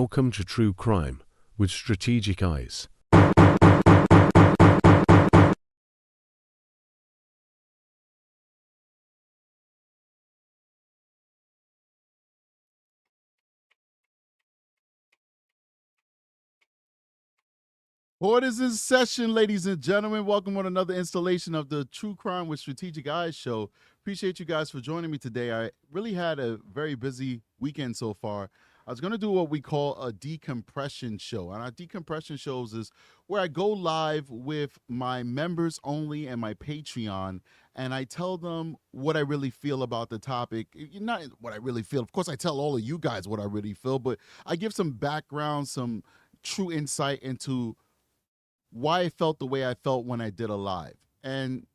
Welcome to True Crime with Strategic Eyes. What is this session, ladies and gentlemen? Welcome on another installation of the True Crime with Strategic Eyes show. Appreciate you guys for joining me today. I really had a very busy weekend so far. I was going to do what we call a decompression show. And our decompression shows is where I go live with my members only and my Patreon, and I tell them what I really feel about the topic. Not what I really feel. Of course, I tell all of you guys what I really feel, but I give some background, some true insight into why I felt the way I felt when I did a live. And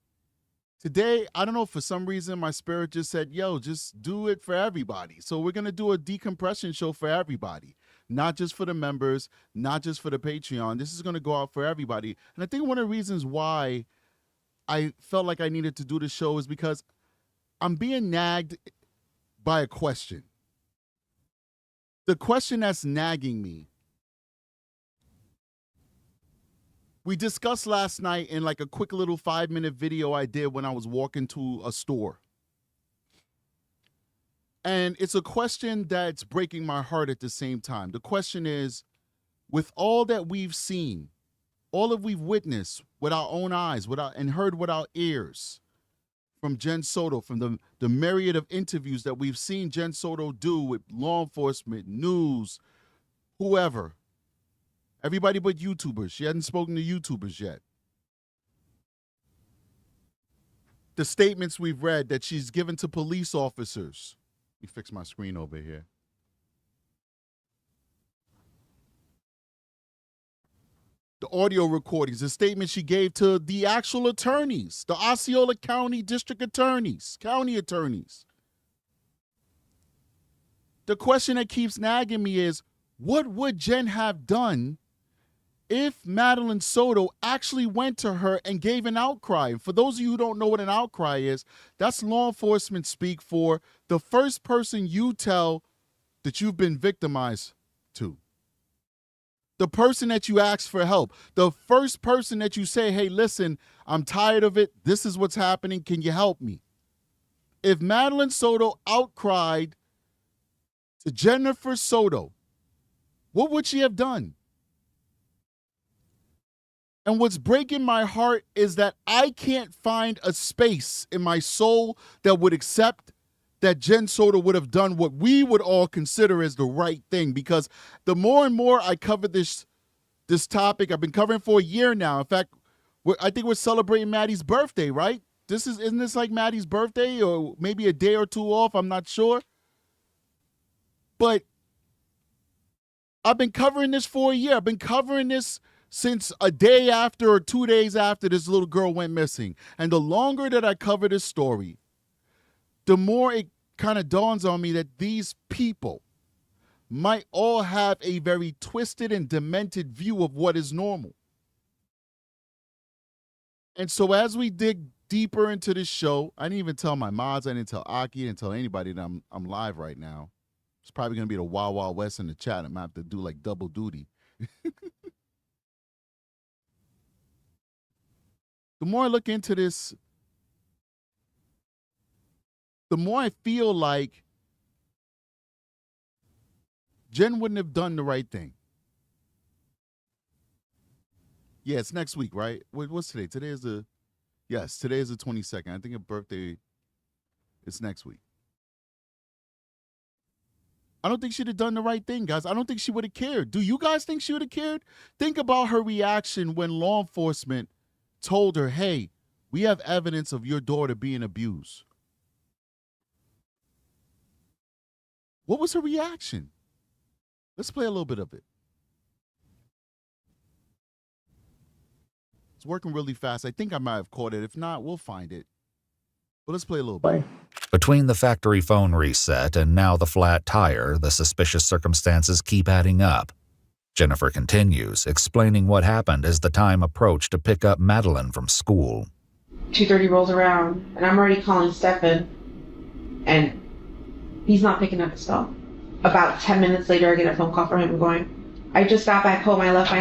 today, I don't know, for some reason, my spirit just said, yo, just do it for everybody. So we're going to do a decompression show for everybody, not just for the members, not just for the Patreon. This is going to go out for everybody. And I think one of the reasons why I felt like I needed to do the show is because I'm being nagged by a question. The question that's nagging me, we discussed last night in like a quick little 5-minute video I did when I was walking to a store. And it's a question that's breaking my heart at the same time. The question is, with all that we've seen, all that we've witnessed with our own eyes and heard with our ears from Jenn Soto, from the myriad of interviews that we've seen Jenn Soto do with law enforcement, news, whoever, everybody but YouTubers. She hasn't spoken to YouTubers yet. The statements we've read that she's given to police officers. Let me fix my screen over here. The audio recordings, the statement she gave to the actual attorneys, the Osceola County district attorneys, county attorneys. The question that keeps nagging me is, what would Jenn have done if Madeline Soto actually went to her and gave an outcry? For those of you who don't know what an outcry is, that's law enforcement speak for the first person you tell that you've been victimized to. The person that you ask for help. The first person that you say, hey, listen, I'm tired of it. This is what's happening. Can you help me? If Madeline Soto outcried to Jennifer Soto, what would she have done? And what's breaking my heart is that I can't find a space in my soul that would accept that Jenn Soto would have done what we would all consider as the right thing. Because the more and more I cover this topic, I've been covering for a year now. In fact, I think we're celebrating Maddie's birthday, right? Isn't this like Maddie's birthday, or maybe a day or two off? I'm not sure. But I've been covering this for a year. I've been covering this since a day after or 2 days after this little girl went missing. And the longer that I cover this story, the more it kind of dawns on me that these people might all have a very twisted and demented view of what is normal. And so as we dig deeper into this show, I didn't even tell my mods, I didn't tell Aki, I didn't tell anybody that I'm live right now. It's probably going to be the Wild Wild West in the chat. I'm going to have to do like double duty. The more I look into this, the more I feel like Jenn wouldn't have done the right thing. Yeah, it's next week, right? What's today? Today is the 22nd. I think her birthday is next week. I don't think she'd have done the right thing, guys. I don't think she would have cared. Do you guys think she would have cared? Think about her reaction when law enforcement told her, hey, we have evidence of your daughter being abused. What was her reaction? Let's play a little bit of it. It's working really fast. I think I might have caught it. If not, we'll find it. But let's play a little bit. Between the factory phone reset and now the flat tire, the suspicious circumstances keep adding up. Jennifer continues, explaining what happened as the time approached to pick up Madeline from school. 2:30 rolls around, and I'm already calling Stephan, and he's not picking up his phone. About 10 minutes later, I get a phone call from him going, I just got back home. I left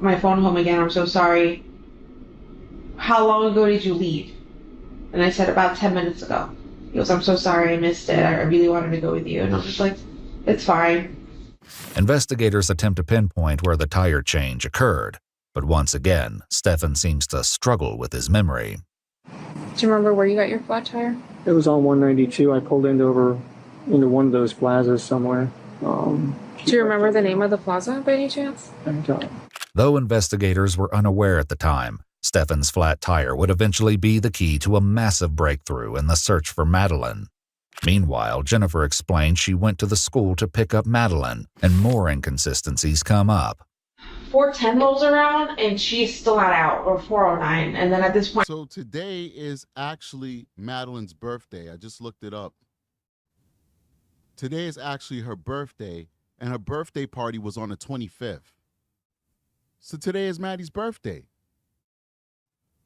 my phone home again. I'm so sorry. How long ago did you leave? And I said, about 10 minutes ago. He goes, I'm so sorry, I missed it. I really wanted to go with you. And I'm just like, it's fine. Investigators attempt to pinpoint where the tire change occurred, but once again, Stephan seems to struggle with his memory. Do you remember where you got your flat tire? It was on 192. I pulled into one of those plazas somewhere. Do you remember the name of the plaza by any chance? Though investigators were unaware at the time, Stephan's flat tire would eventually be the key to a massive breakthrough in the search for Madeline. Meanwhile, Jennifer explained she went to the school to pick up Madeline, and more inconsistencies come up. 410 rolls around, and she's still not out, or 409. And then at this point... So today is actually Madeline's birthday. I just looked it up. Today is actually her birthday, and her birthday party was on the 25th. So today is Maddie's birthday.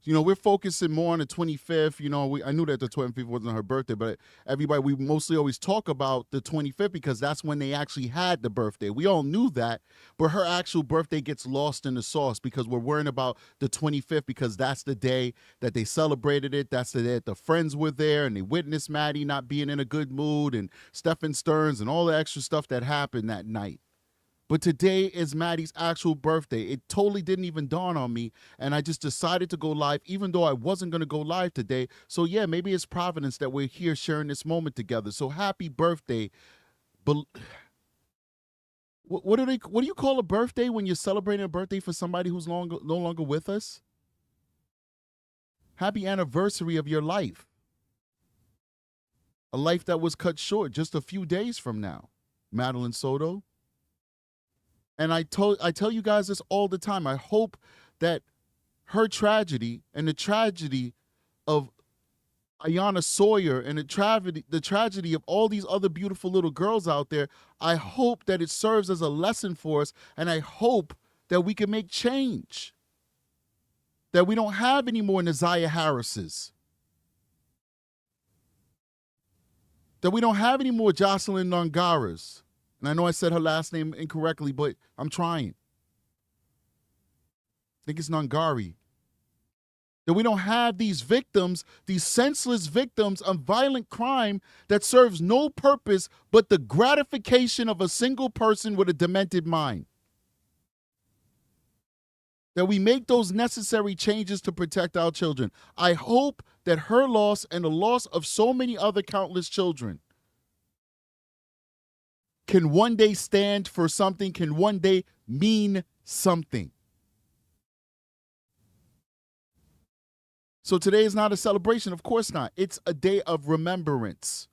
You know, we're focusing more on the 25th. You know, I knew that the 25th wasn't her birthday, but we mostly always talk about the 25th because that's when they actually had the birthday. We all knew that, but her actual birthday gets lost in the sauce because we're worrying about the 25th because that's the day that they celebrated it. That's the day that the friends were there and they witnessed Maddie not being in a good mood and Stephan Stearns and all the extra stuff that happened that night. But today is Maddie's actual birthday. It totally didn't even dawn on me, and I just decided to go live, even though I wasn't going to go live today. So yeah, maybe it's Providence that we're here sharing this moment together. So happy birthday. But what do you call a birthday when you're celebrating a birthday for somebody who's no longer with us? Happy anniversary of your life. A life that was cut short just a few days from now. Madeline Soto. And I tell you guys this all the time. I hope that her tragedy and the tragedy of Ayanna Sawyer and the tragedy of all these other beautiful little girls out there, I hope that it serves as a lesson for us, and I hope that we can make change. That we don't have any more Naziah Harrises. That we don't have any more Jocelyn Nongaras. And I know I said her last name incorrectly, but I'm trying. I think it's Nongari. That we don't have these victims, these senseless victims of violent crime that serves no purpose but the gratification of a single person with a demented mind. That we make those necessary changes to protect our children. I hope that her loss and the loss of so many other countless children can one day stand for something, can one day mean something. So today is not a celebration, of course not. It's a day of remembrance.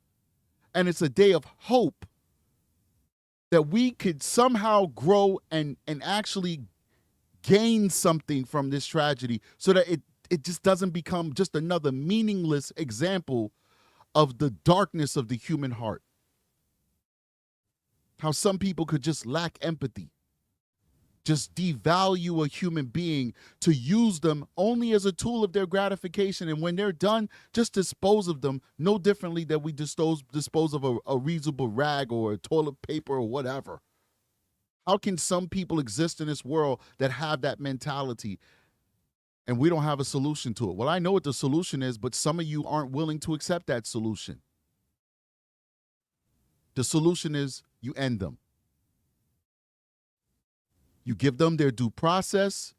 And it's a day of hope that we could somehow grow and actually gain something from this tragedy so that it just doesn't become just another meaningless example of the darkness of the human heart. How some people could just lack empathy, just devalue a human being to use them only as a tool of their gratification. And when they're done, just dispose of them no differently than we dispose of a reusable rag or a toilet paper or whatever. How can some people exist in this world that have that mentality and we don't have a solution to it? Well, I know what the solution is, but some of you aren't willing to accept that solution. The solution is you end them. You give them their due process.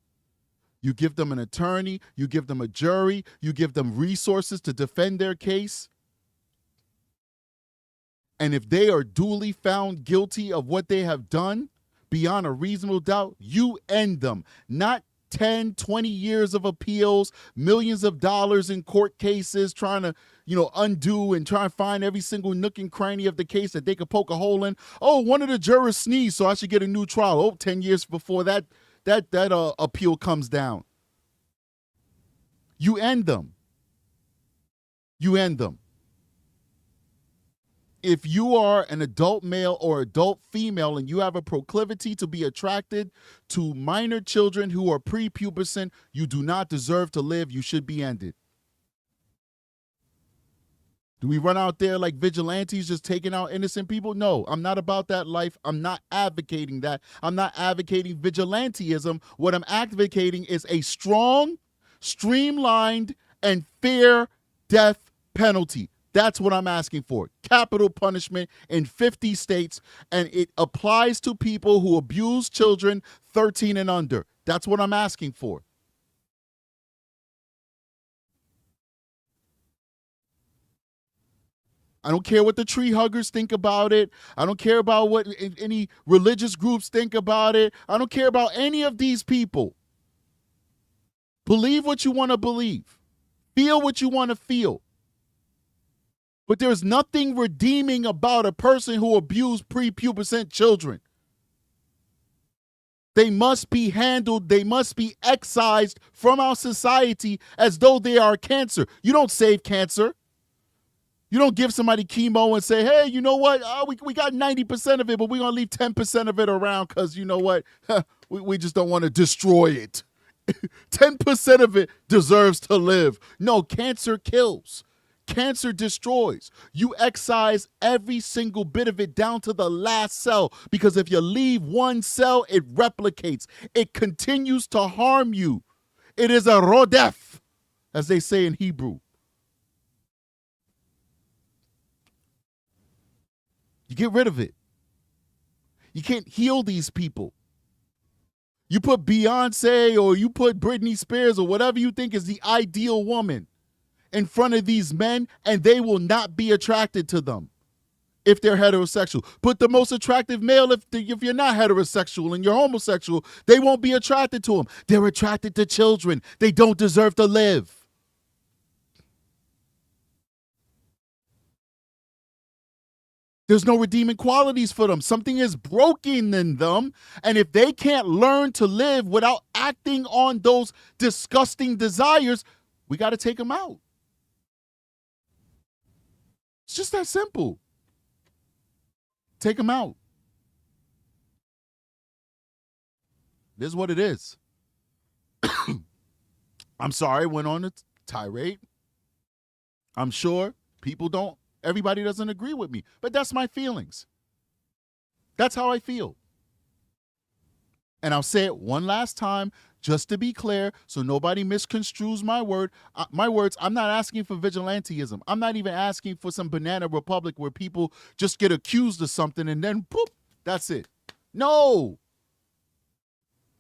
You give them an attorney. You give them a jury. You give them resources to defend their case. And if they are duly found guilty of what they have done beyond a reasonable doubt, you end them. Not 10, 20 years of appeals, millions of dollars in court cases, trying to, undo and try and find every single nook and cranny of the case that they could poke a hole in. Oh, one of the jurors sneezed, so I should get a new trial. Oh, 10 years before that appeal comes down. You end them. You end them. If you are an adult male or adult female and you have a proclivity to be attracted to minor children who are prepubescent, you do not deserve to live. You should be ended. Do we run out there like vigilantes just taking out innocent people? No, I'm not about that life. I'm not advocating that. I'm not advocating vigilanteism. What I'm advocating is a strong, streamlined, and fair death penalty. That's what I'm asking for. Capital punishment in 50 states, and it applies to people who abuse children 13 and under. That's what I'm asking for. I don't care what the tree huggers think about it. I don't care about what any religious groups think about it. I don't care about any of these people. Believe what you want to believe. Feel what you want to feel. But there's nothing redeeming about a person who abused prepubescent children. They must be handled, they must be excised from our society as though they are cancer. You don't save cancer. You don't give somebody chemo and say, hey, you know what? We got 90% of it, but we're going to leave 10% of it around because, you know what? we just don't want to destroy it. 10% of it deserves to live. No, cancer kills. Cancer destroys. You excise every single bit of it down to the last cell, because if you leave one cell, it replicates. It continues to harm you. It is a rodef, as they say in Hebrew. You get rid of it. You can't heal these people. You put Beyonce or you put Britney Spears or whatever you think is the ideal woman in front of these men, and they will not be attracted to them if they're heterosexual. Put the most attractive male if you're not heterosexual and you're homosexual, they won't be attracted to them. They're attracted to children. They don't deserve to live. There's no redeeming qualities for them. Something is broken in them. And if they can't learn to live without acting on those disgusting desires, we got to take them out. It's just that simple. Take them out. This is what it is. I'm sorry I went on a tirade. I'm sure everybody doesn't agree with me, but that's my feelings. That's how I feel. And I'll say it one last time, just to be clear, so nobody misconstrues my words. I'm not asking for vigilanteism. I'm not even asking for some banana republic where people just get accused of something and then poof, that's it. No.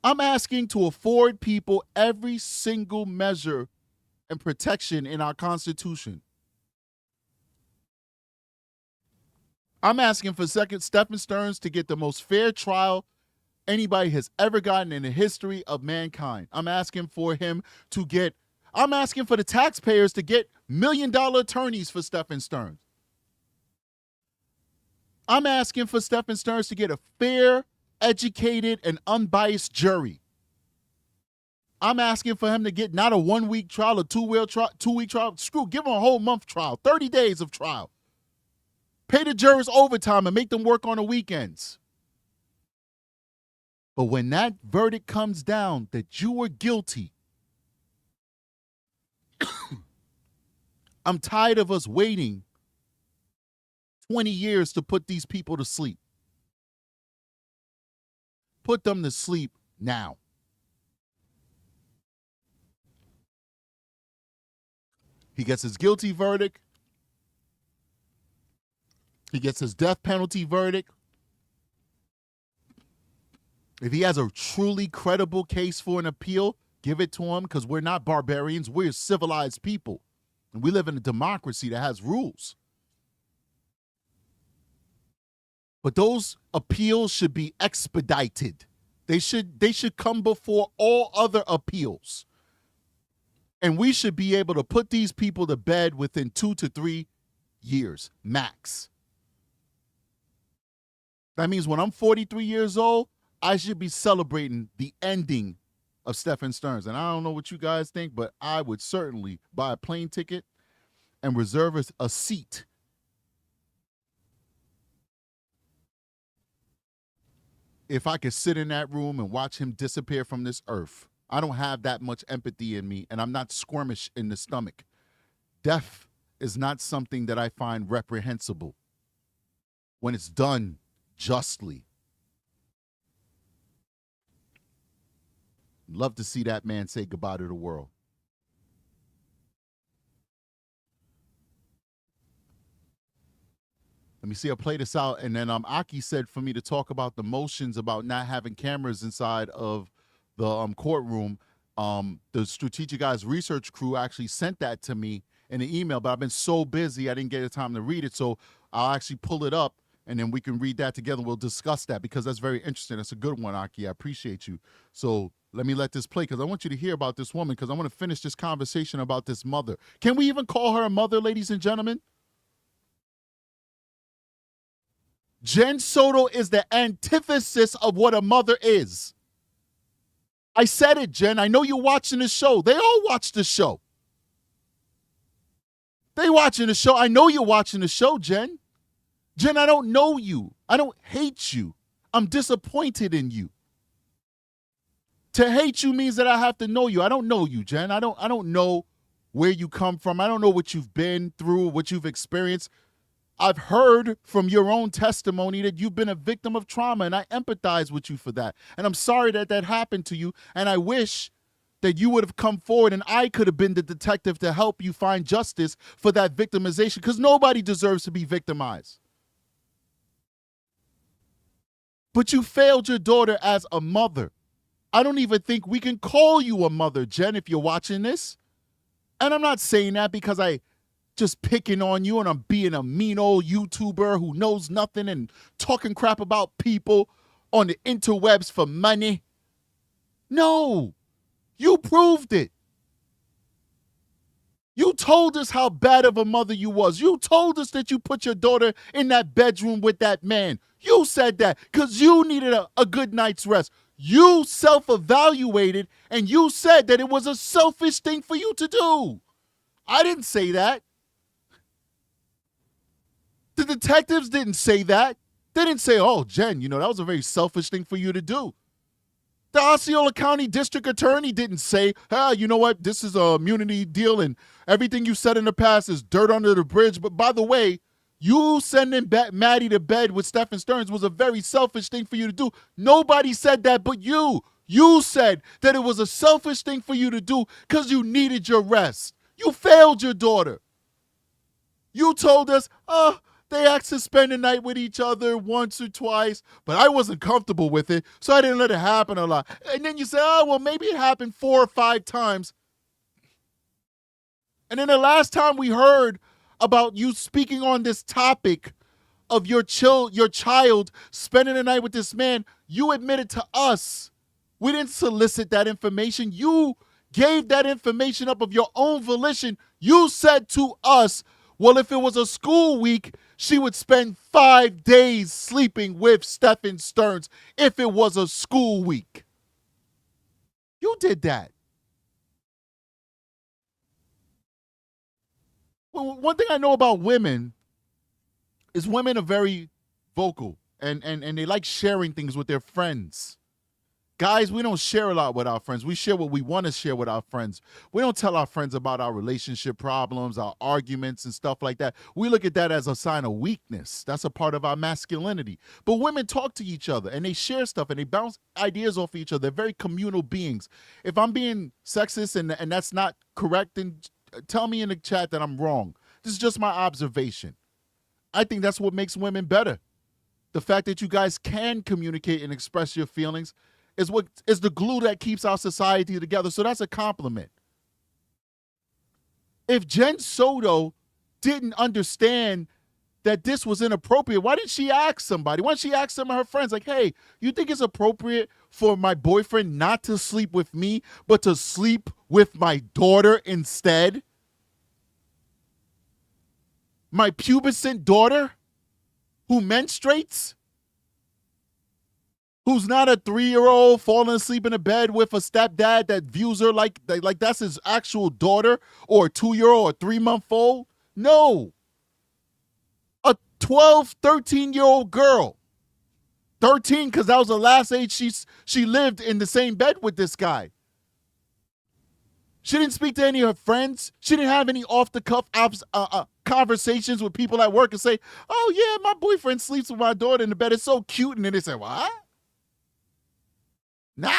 I'm asking to afford people every single measure and protection in our Constitution. I'm asking for Stephan Stearns to get the most fair trial anybody has ever gotten in the history of mankind. I'm asking for the taxpayers to get $1 million attorneys for Stephan Stearns. I'm asking for Stephan Stearns to get a fair, educated, and unbiased jury. I'm asking for him to get not a 1-week trial, a 2-week trial. Screw, give him a whole month trial, 30 days of trial. Pay the jurors overtime and make them work on the weekends. But when that verdict comes down that you were guilty, I'm tired of us waiting 20 years to put these people to sleep. Put them to sleep now. He gets his guilty verdict. He gets his death penalty verdict. If he has a truly credible case for an appeal, give it to him, because we're not barbarians. We're civilized people. And we live in a democracy that has rules. But those appeals should be expedited. They should come before all other appeals. And we should be able to put these people to bed within 2 to 3 years, max. That means when I'm 43 years old, I should be celebrating the ending of Stephan Stearns. And I don't know what you guys think, but I would certainly buy a plane ticket and reserve a seat if I could sit in that room and watch him disappear from this earth. I don't have that much empathy in me, and I'm not squirmish in the stomach. Death is not something that I find reprehensible when it's done justly. Love to see that man say goodbye to the world. Let me see. I'll play this out. And then Aki said for me to talk about the motions about not having cameras inside of the courtroom. The Strategic Eyes research crew actually sent that to me in an email, but I've been so busy I didn't get the time to read it. So I'll actually pull it up and then we can read that together. We'll discuss that because that's very interesting. That's a good one, Aki. I appreciate you. So let me let this play because I want you to hear about this woman because I want to finish this conversation about this mother. Can we even call her a mother, ladies and gentlemen? Jenn Soto is the antithesis of what a mother is. I said it, Jen. I know you're watching the show. They all watch the show. They watching the show. I know you're watching the show, Jen. Jen, I don't know you. I don't hate you. I'm disappointed in you. To hate you means that I have to know you. I don't know you, Jen. I don't know where you come from. I don't know what you've been through, what you've experienced. I've heard from your own testimony that you've been a victim of trauma, and I empathize with you for that. And I'm sorry that that happened to you, and I wish that you would have come forward and I could have been the detective to help you find justice for that victimization, because nobody deserves to be victimized. But you failed your daughter as a mother. I don't even think we can call you a mother, Jen, if you're watching this. And I'm not saying that because I just picking on you and I'm being a mean old YouTuber who knows nothing and talking crap about people on the interwebs for money. No, you proved it. You told us how bad of a mother you was. You told us that you put your daughter in that bedroom with that man. You said that because you needed a good night's rest. You self-evaluated and you said that it was a selfish thing for you to do. I didn't say that. The detectives didn't say that. They didn't say, oh, Jen, that was a very selfish thing for you to do. The Osceola County District Attorney didn't say, you know what, this is a immunity deal and everything you said in the past is dirt under the bridge. But by the way, you sending Maddie to bed with Stephan Stearns was a very selfish thing for you to do. Nobody said that but you. You said that it was a selfish thing for you to do because you needed your rest. You failed your daughter. You told us, they asked to spend the night with each other once or twice, but I wasn't comfortable with it, so I didn't let it happen a lot. And then you say, well, maybe it happened 4 or 5 times. And then the last time we heard about you speaking on this topic of your child spending the night with this man, you admitted to us. We didn't solicit that information. You gave that information up of your own volition. You said to us, well, if it was a school week, she would spend 5 days sleeping with Stephan Stearns if it was a school week. You did that. Well, one thing I know about women is women are very vocal and they like sharing things with their friends. Guys, we don't share a lot with our friends. We share what we want to share with our friends. We don't tell our friends about our relationship problems, our arguments and stuff like that. We look at that as a sign of weakness. That's a part of our masculinity. But women talk to each other and they share stuff and they bounce ideas off each other. They're very communal beings. If I'm being sexist and that's not correct, then tell me in the chat that I'm wrong. This is just my observation. I think that's what makes women better. The fact that you guys can communicate and express your feelings is what is the glue that keeps our society together. So that's a compliment. If Jenn Soto didn't understand that this was inappropriate, why didn't she ask somebody? Why didn't she ask some of her friends, like, hey, you think it's appropriate for my boyfriend not to sleep with me, but to sleep with my daughter instead? My pubescent daughter who menstruates? Who's not a 3-year-old falling asleep in a bed with a stepdad that views her like that's his actual daughter, or a 2-year-old or 3-month-old? No. A 12, 13-year-old girl. 13 because that was the last age she lived in the same bed with this guy. She didn't speak to any of her friends. She didn't have any off-the-cuff conversations with people at work and say, oh, yeah, my boyfriend sleeps with my daughter in the bed. It's so cute. And then they say, what? Nah,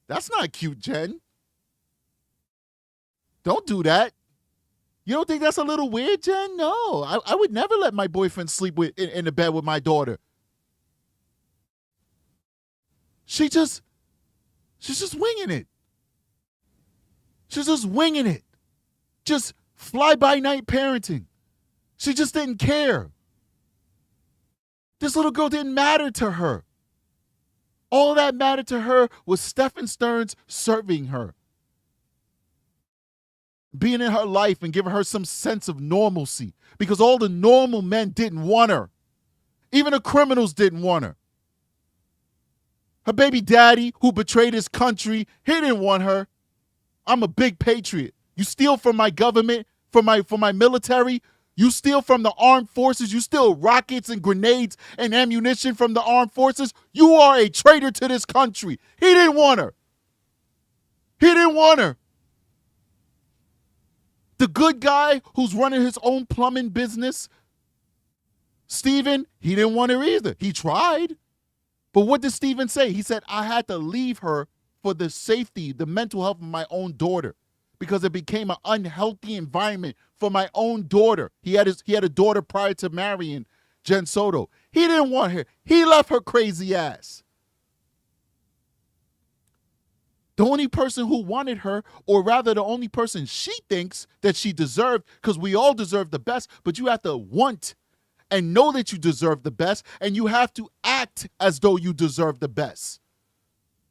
that's not cute, Jen. Don't do that. You don't think that's a little weird, Jen? No, I would never let my boyfriend sleep in the bed with my daughter. She's just winging it. She's just winging it. Just fly-by-night parenting. She just didn't care. This little girl didn't matter to her. All that mattered to her was Stephan Stearns serving her, being in her life and giving her some sense of normalcy, because all the normal men didn't want her. Even the criminals didn't want her. Her baby daddy, who betrayed his country, he didn't want her. I'm a big patriot. You steal from my government, from my military. You steal from the armed forces. You steal rockets and grenades and ammunition from the armed forces. You are a traitor to this country. He didn't want her. He didn't want her. The good guy who's running his own plumbing business, Stephan, he didn't want her either. He tried. But what did Stephan say? He said, I had to leave her for the safety, the mental health of my own daughter, because it became an unhealthy environment for my own daughter. He had a daughter prior to marrying Jennifer Soto. He didn't want her. He left her crazy ass. The only person who wanted her, or rather the only person she thinks that she deserved, because we all deserve the best, but you have to want and know that you deserve the best, and you have to act as though you deserve the best.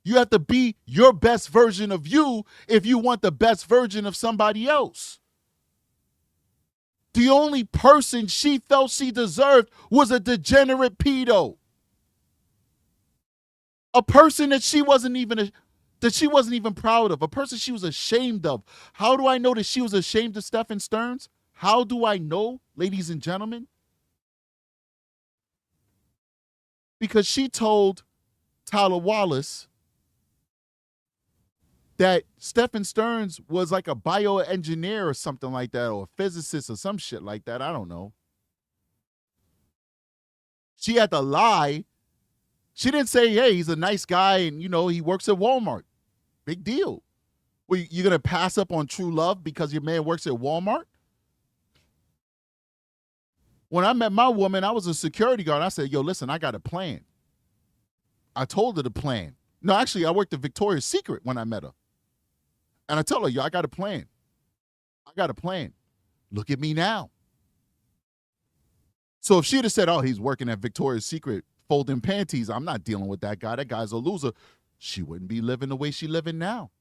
You have to be your best version of you if you want the best version of somebody else. The only person she felt she deserved was a degenerate pedo. A person that she wasn't even proud of, a person she was ashamed of. How do I know that she was ashamed of Stephan Stearns? How do I know, ladies and gentlemen? Because she told Tyler Wallace that Stephan Stearns was like a bioengineer or something like that, or a physicist or some shit like that. I don't know. She had to lie. She didn't say, hey, he's a nice guy and, he works at Walmart. Big deal. Well, you're going to pass up on true love because your man works at Walmart? When I met my woman, I was a security guard. I said, yo, listen, I got a plan. I told her the plan. No, actually, I worked at Victoria's Secret when I met her. And I told her, yo, I got a plan. I got a plan. Look at me now. So if she'd have said, oh, he's working at Victoria's Secret folding panties, I'm not dealing with that guy. That guy's a loser. She wouldn't be living the way she's living now.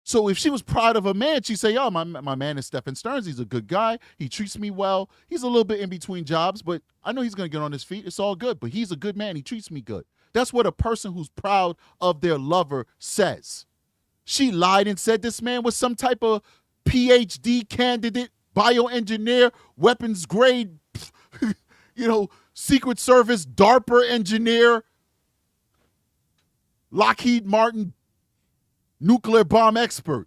So if she was proud of a man, she'd say, oh, my man is Stephan Stearns. He's a good guy. He treats me well. He's a little bit in between jobs, but I know he's going to get on his feet. It's all good, but he's a good man. He treats me good. That's what a person who's proud of their lover says. She lied and said this man was some type of PhD candidate, bioengineer, weapons grade, Secret Service, DARPA engineer, Lockheed Martin nuclear bomb expert.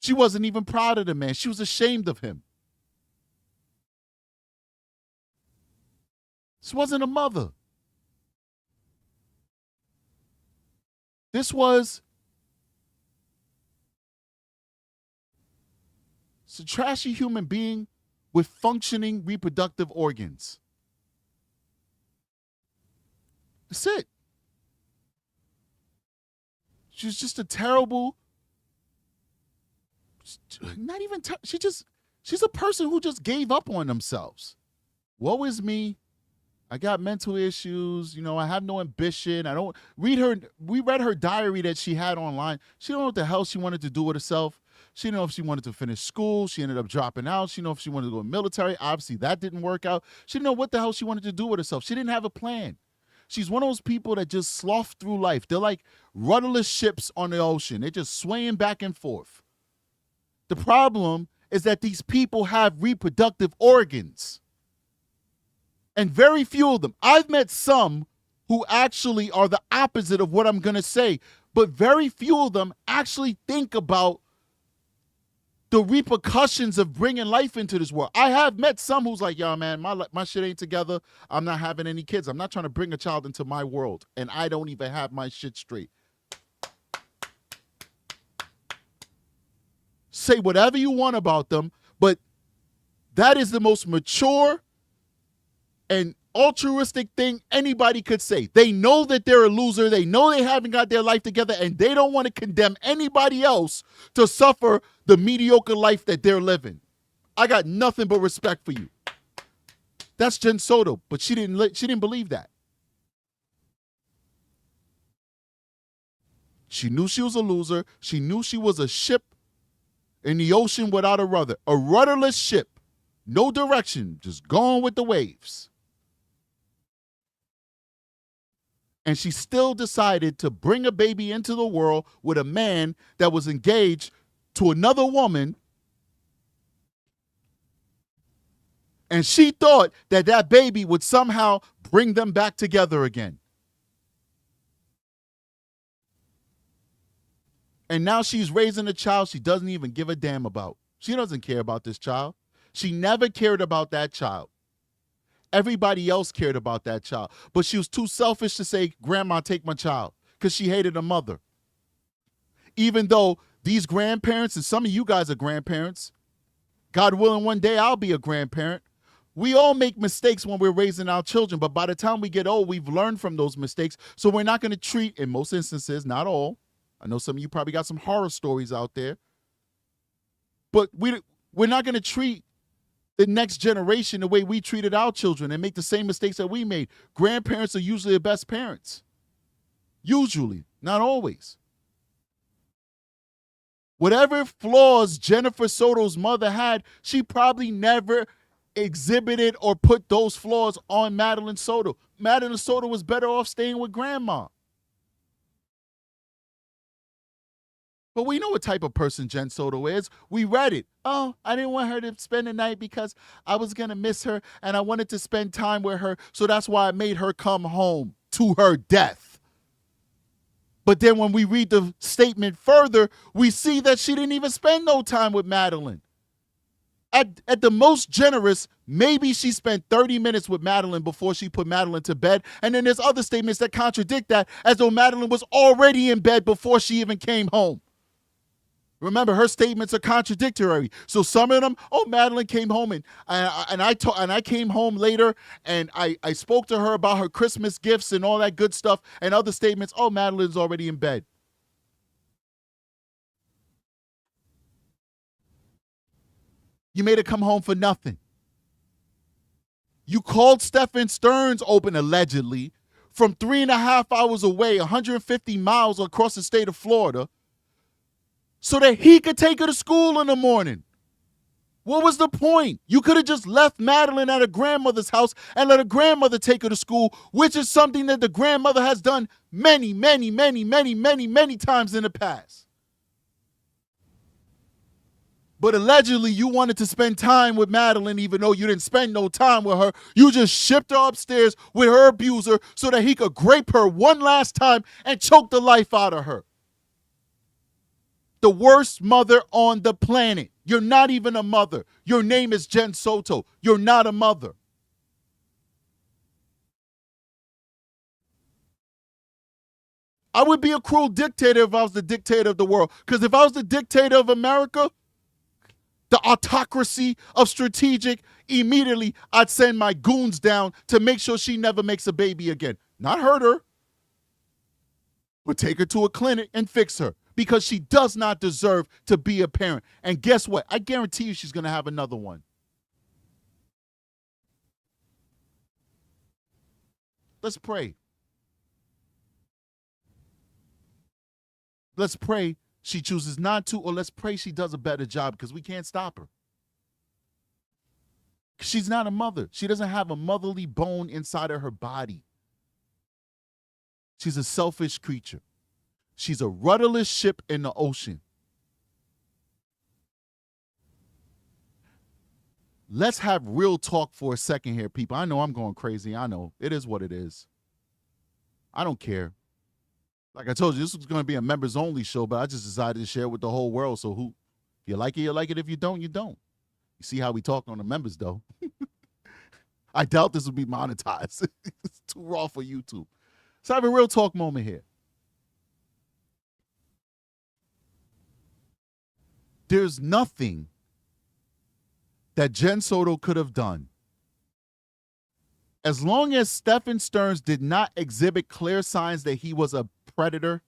She wasn't even proud of the man. She was ashamed of him. This wasn't a mother. This was a trashy human being with functioning reproductive organs. That's it. She's just a terrible, she's a person who just gave up on themselves. Woe is me. I got mental issues. I have no ambition. I don't read her. We read her diary that she had online. She don't know what the hell she wanted to do with herself. She didn't know if she wanted to finish school. She ended up dropping out. She didn't know if she wanted to go military. Obviously, that didn't work out. She didn't know what the hell she wanted to do with herself. She didn't have a plan. She's one of those people that just slough through life. They're like rudderless ships on the ocean. They're just swaying back and forth. The problem is that these people have reproductive organs. And very few of them. I've met some who actually are the opposite of what I'm going to say, but very few of them actually think about the repercussions of bringing life into this world. I have met some who's like, yo, man, my shit ain't together. I'm not having any kids. I'm not trying to bring a child into my world, and I don't even have my shit straight. Say whatever you want about them, but that is the most mature and altruistic thing anybody could say. They know that they're a loser. They know they haven't got their life together, and they don't want to condemn anybody else to suffer the mediocre life that they're living. I got nothing but respect for you. That's Jenn Soto, but she didn't believe that. She knew she was a loser. She knew she was a ship in the ocean without a rudder, a rudderless ship, no direction, just going with the waves. And she still decided to bring a baby into the world with a man that was engaged to another woman. And she thought that that baby would somehow bring them back together again. And now she's raising a child she doesn't even give a damn about. She doesn't care about this child. She never cared about that child. Everybody else cared about that child. But she was too selfish to say, Grandma, take my child, because she hated her mother. Even though these grandparents, and some of you guys are grandparents, God willing, one day I'll be a grandparent. We all make mistakes when we're raising our children, but by the time we get old, we've learned from those mistakes. So we're not going to treat, in most instances, not all, I know some of you probably got some horror stories out there, but we're not going to treat the next generation the way we treated our children and make the same mistakes that we made. Grandparents are usually the best parents. Usually, not always. Whatever flaws Jennifer Soto's mother had, she probably never exhibited or put those flaws on Madeline Soto. Madeline Soto was better off staying with grandma. But we know what type of person Jenn Soto is. We read it. Oh, I didn't want her to spend the night because I was going to miss her and I wanted to spend time with her. So that's why I made her come home to her death. But then when we read the statement further, we see that she didn't even spend no time with Madeline. At the most generous, maybe she spent 30 minutes with Madeline before she put Madeline to bed. And then there's other statements that contradict that, as though Madeline was already in bed before she even came home. Remember, her statements are contradictory. So some of them, oh, Madeline came home and I came home later and I spoke to her about her Christmas gifts and all that good stuff. And other statements, oh, Madeline's already in bed. You made her come home for nothing. You called Stephan Stearns open, allegedly, from 3.5 hours away, 150 miles across the state of Florida, so that he could take her to school in the morning. What was the point? You could have just left Madeline at her grandmother's house and let her grandmother take her to school, which is something that the grandmother has done many, many, many, many, many, many times in the past. But allegedly, you wanted to spend time with Madeline, even though you didn't spend no time with her. You just shipped her upstairs with her abuser so that he could grape her one last time and choke the life out of her. The worst mother on the planet. You're not even a mother. Your name is Jenn Soto. You're not a mother. I would be a cruel dictator if I was the dictator of the world. Because if I was the dictator of America, the autocracy of strategic, immediately I'd send my goons down to make sure she never makes a baby again. Not hurt her, but take her to a clinic and fix her. Because she does not deserve to be a parent. And guess what? I guarantee you she's going to have another one. Let's pray. Let's pray she chooses not to, or let's pray she does a better job, because we can't stop her. She's not a mother. She doesn't have a motherly bone inside of her body. She's a selfish creature. She's a rudderless ship in the ocean. Let's have real talk for a second here, people. I know I'm going crazy. I know. It is what it is. I don't care. Like I told you, this was going to be a members only show, but I just decided to share it with the whole world. So if you like it, you like it. If you don't, you don't. You see how we talk on the members, though. I doubt this will be monetized. It's too raw for YouTube. So I have a real talk moment here. There's nothing that Jenn Soto could have done. As long as Stephan Stearns did not exhibit clear signs that he was a predator,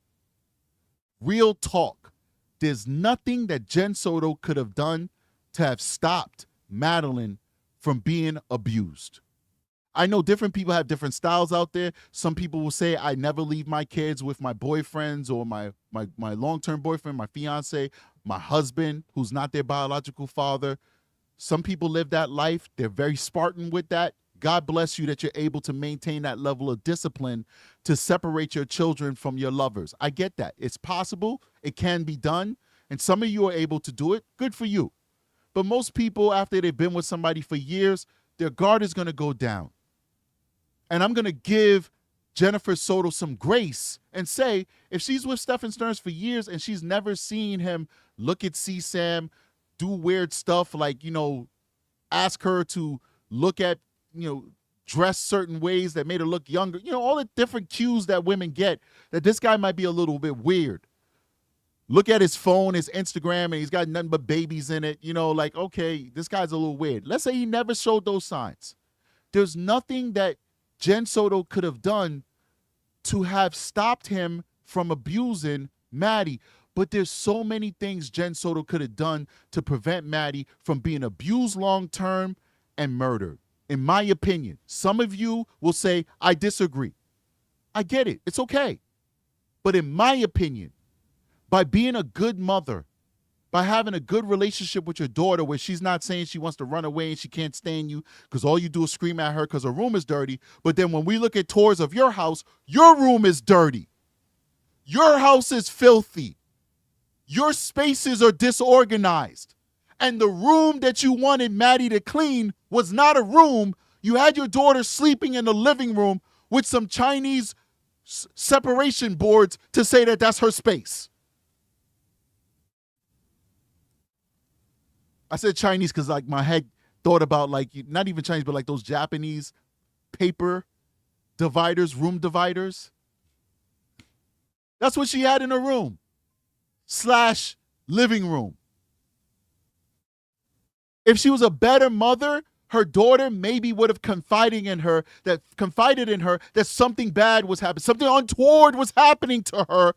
real talk, there's nothing that Jenn Soto could have done to have stopped Madeline from being abused. I know different people have different styles out there. Some people will say, I never leave my kids with my boyfriends or my long-term boyfriend, my fiance, my husband, who's not their biological father. Some people live that life. They're very Spartan with that. God bless you that you're able to maintain that level of discipline to separate your children from your lovers. I get that. It's possible. It can be done. And some of you are able to do it. Good for you. But most people, after they've been with somebody for years, their guard is going to go down. And I'm going to give Jennifer Soto some grace and say, if she's with Stephan Stearns for years and she's never seen him look at CSAM, do weird stuff like, ask her to look at, dress certain ways that made her look younger, all the different cues that women get, that this guy might be a little bit weird. Look at his phone, his Instagram, and he's got nothing but babies in it. Like, okay, this guy's a little weird. Let's say he never showed those signs. There's nothing that Jenn Soto could have done to have stopped him from abusing Maddie. But there's so many things Jenn Soto could have done to prevent Maddie from being abused long-term and murdered. In my opinion, some of you will say, I disagree. I get it. It's okay. But in my opinion, by being a good mother, by having a good relationship with your daughter where she's not saying she wants to run away and she can't stand you because all you do is scream at her because her room is dirty. But then when we look at tours of your house, your room is dirty. Your house is filthy. Your spaces are disorganized. And the room that you wanted Maddie to clean was not a room. You had your daughter sleeping in the living room with some Chinese separation boards to say that that's her space. I said Chinese because like my head thought about like, not even Chinese, but like those Japanese paper dividers, room dividers. That's what she had in her room / living room. If she was a better mother, her daughter maybe would have confided in her that something bad was happening, something untoward was happening to her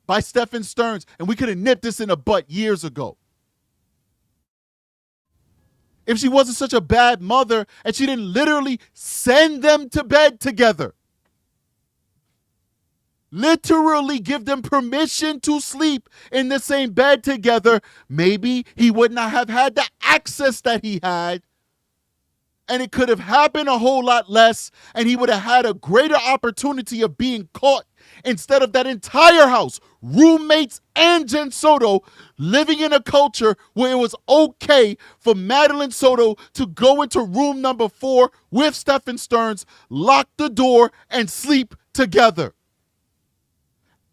by Stephan Stearns, and we could have nipped this in the butt years ago. If she wasn't such a bad mother and she didn't literally send them to bed together, literally give them permission to sleep in the same bed together, maybe he would not have had the access that he had, and it could have happened a whole lot less, and he would have had a greater opportunity of being caught instead of that entire house, roommates and Jenn Soto, living in a culture where it was okay for Madeline Soto to go into room number 4 with Stephan Stearns, lock the door, and sleep together.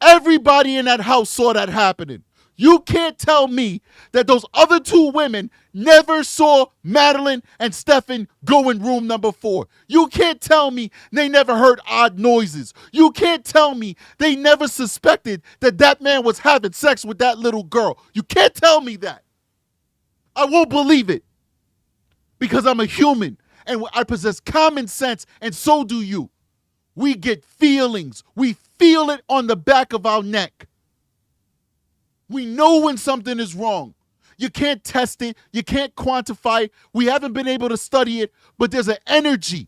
Everybody in that house saw that happening. You can't tell me that those other 2 women never saw Madeline and Stephan go in room number 4. You can't tell me they never heard odd noises. You can't tell me they never suspected that that man was having sex with that little girl. You can't tell me that. I won't believe it because I'm a human and I possess common sense, and so do you. We get feelings. We feel it on the back of our neck. We know when something is wrong. You can't test it. You can't quantify it. We haven't been able to study it, but there's an energy.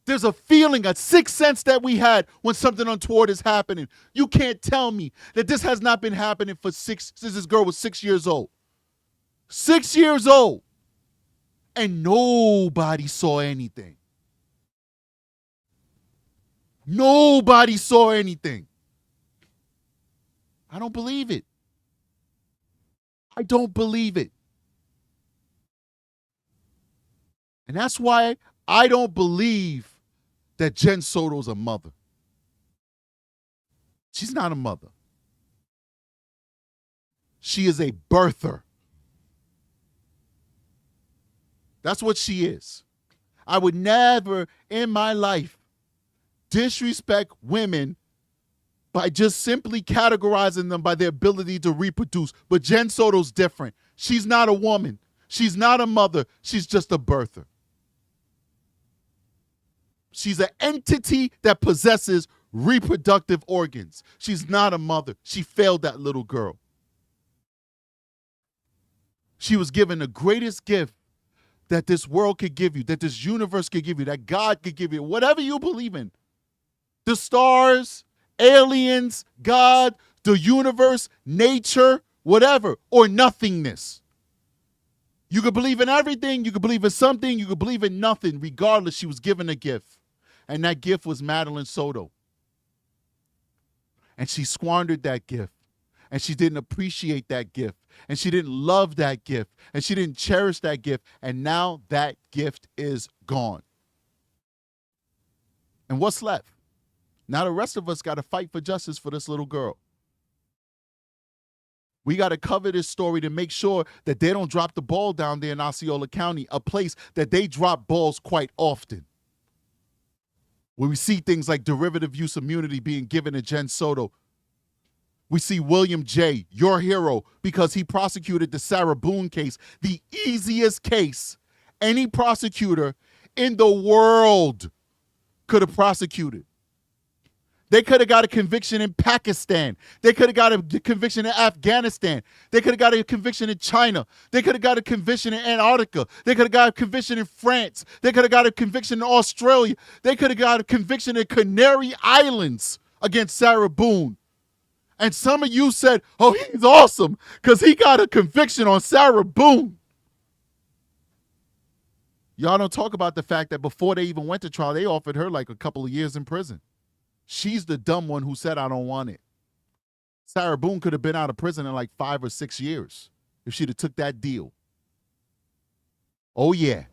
There's a feeling, a sixth sense that we had when something untoward is happening. You can't tell me that this has not been happening since this girl was 6 years old. 6 years old. And nobody saw anything. Nobody saw anything. I don't believe it. I don't believe it. And that's why I don't believe that Jenn Soto's a mother. She's not a mother. She is a birther. That's what she is. I would never in my life disrespect women by just simply categorizing them by their ability to reproduce. But Jenn Soto's different. She's not a woman. She's not a mother. She's just a birther. She's an entity that possesses reproductive organs. She's not a mother. She failed that little girl. She was given the greatest gift that this world could give you, that this universe could give you, that God could give you, whatever you believe in. The stars, aliens, God, the universe, nature, whatever, or nothingness. You could believe in everything, you could believe in something, you could believe in nothing. Regardless, she was given a gift. And that gift was Madeline Soto. And she squandered that gift. And she didn't appreciate that gift. And she didn't love that gift. And she didn't cherish that gift. And now that gift is gone. And what's left? Now the rest of us got to fight for justice for this little girl. We got to cover this story to make sure that they don't drop the ball down there in Osceola County, a place that they drop balls quite often. Where we see things like derivative use immunity being given to Jenn Soto. We see William J., your hero, because he prosecuted the Sarah Boone case, the easiest case any prosecutor in the world could have prosecuted. They could have got a conviction in Pakistan. They could have got a conviction in Afghanistan. They could have got a conviction in China. They could have got a conviction in Antarctica. They could have got a conviction in France. They could have got a conviction in Australia. They could have got a conviction in Canary Islands against Sarah Boone. And some of you said, oh, he's awesome because he got a conviction on Sarah Boone. Y'all don't talk about the fact that before they even went to trial, they offered her like a couple of years in prison. She's the dumb one who said, I don't want it. Sarah Boone could have been out of prison in like 5 or 6 years if she'd have took that deal. Oh, yeah.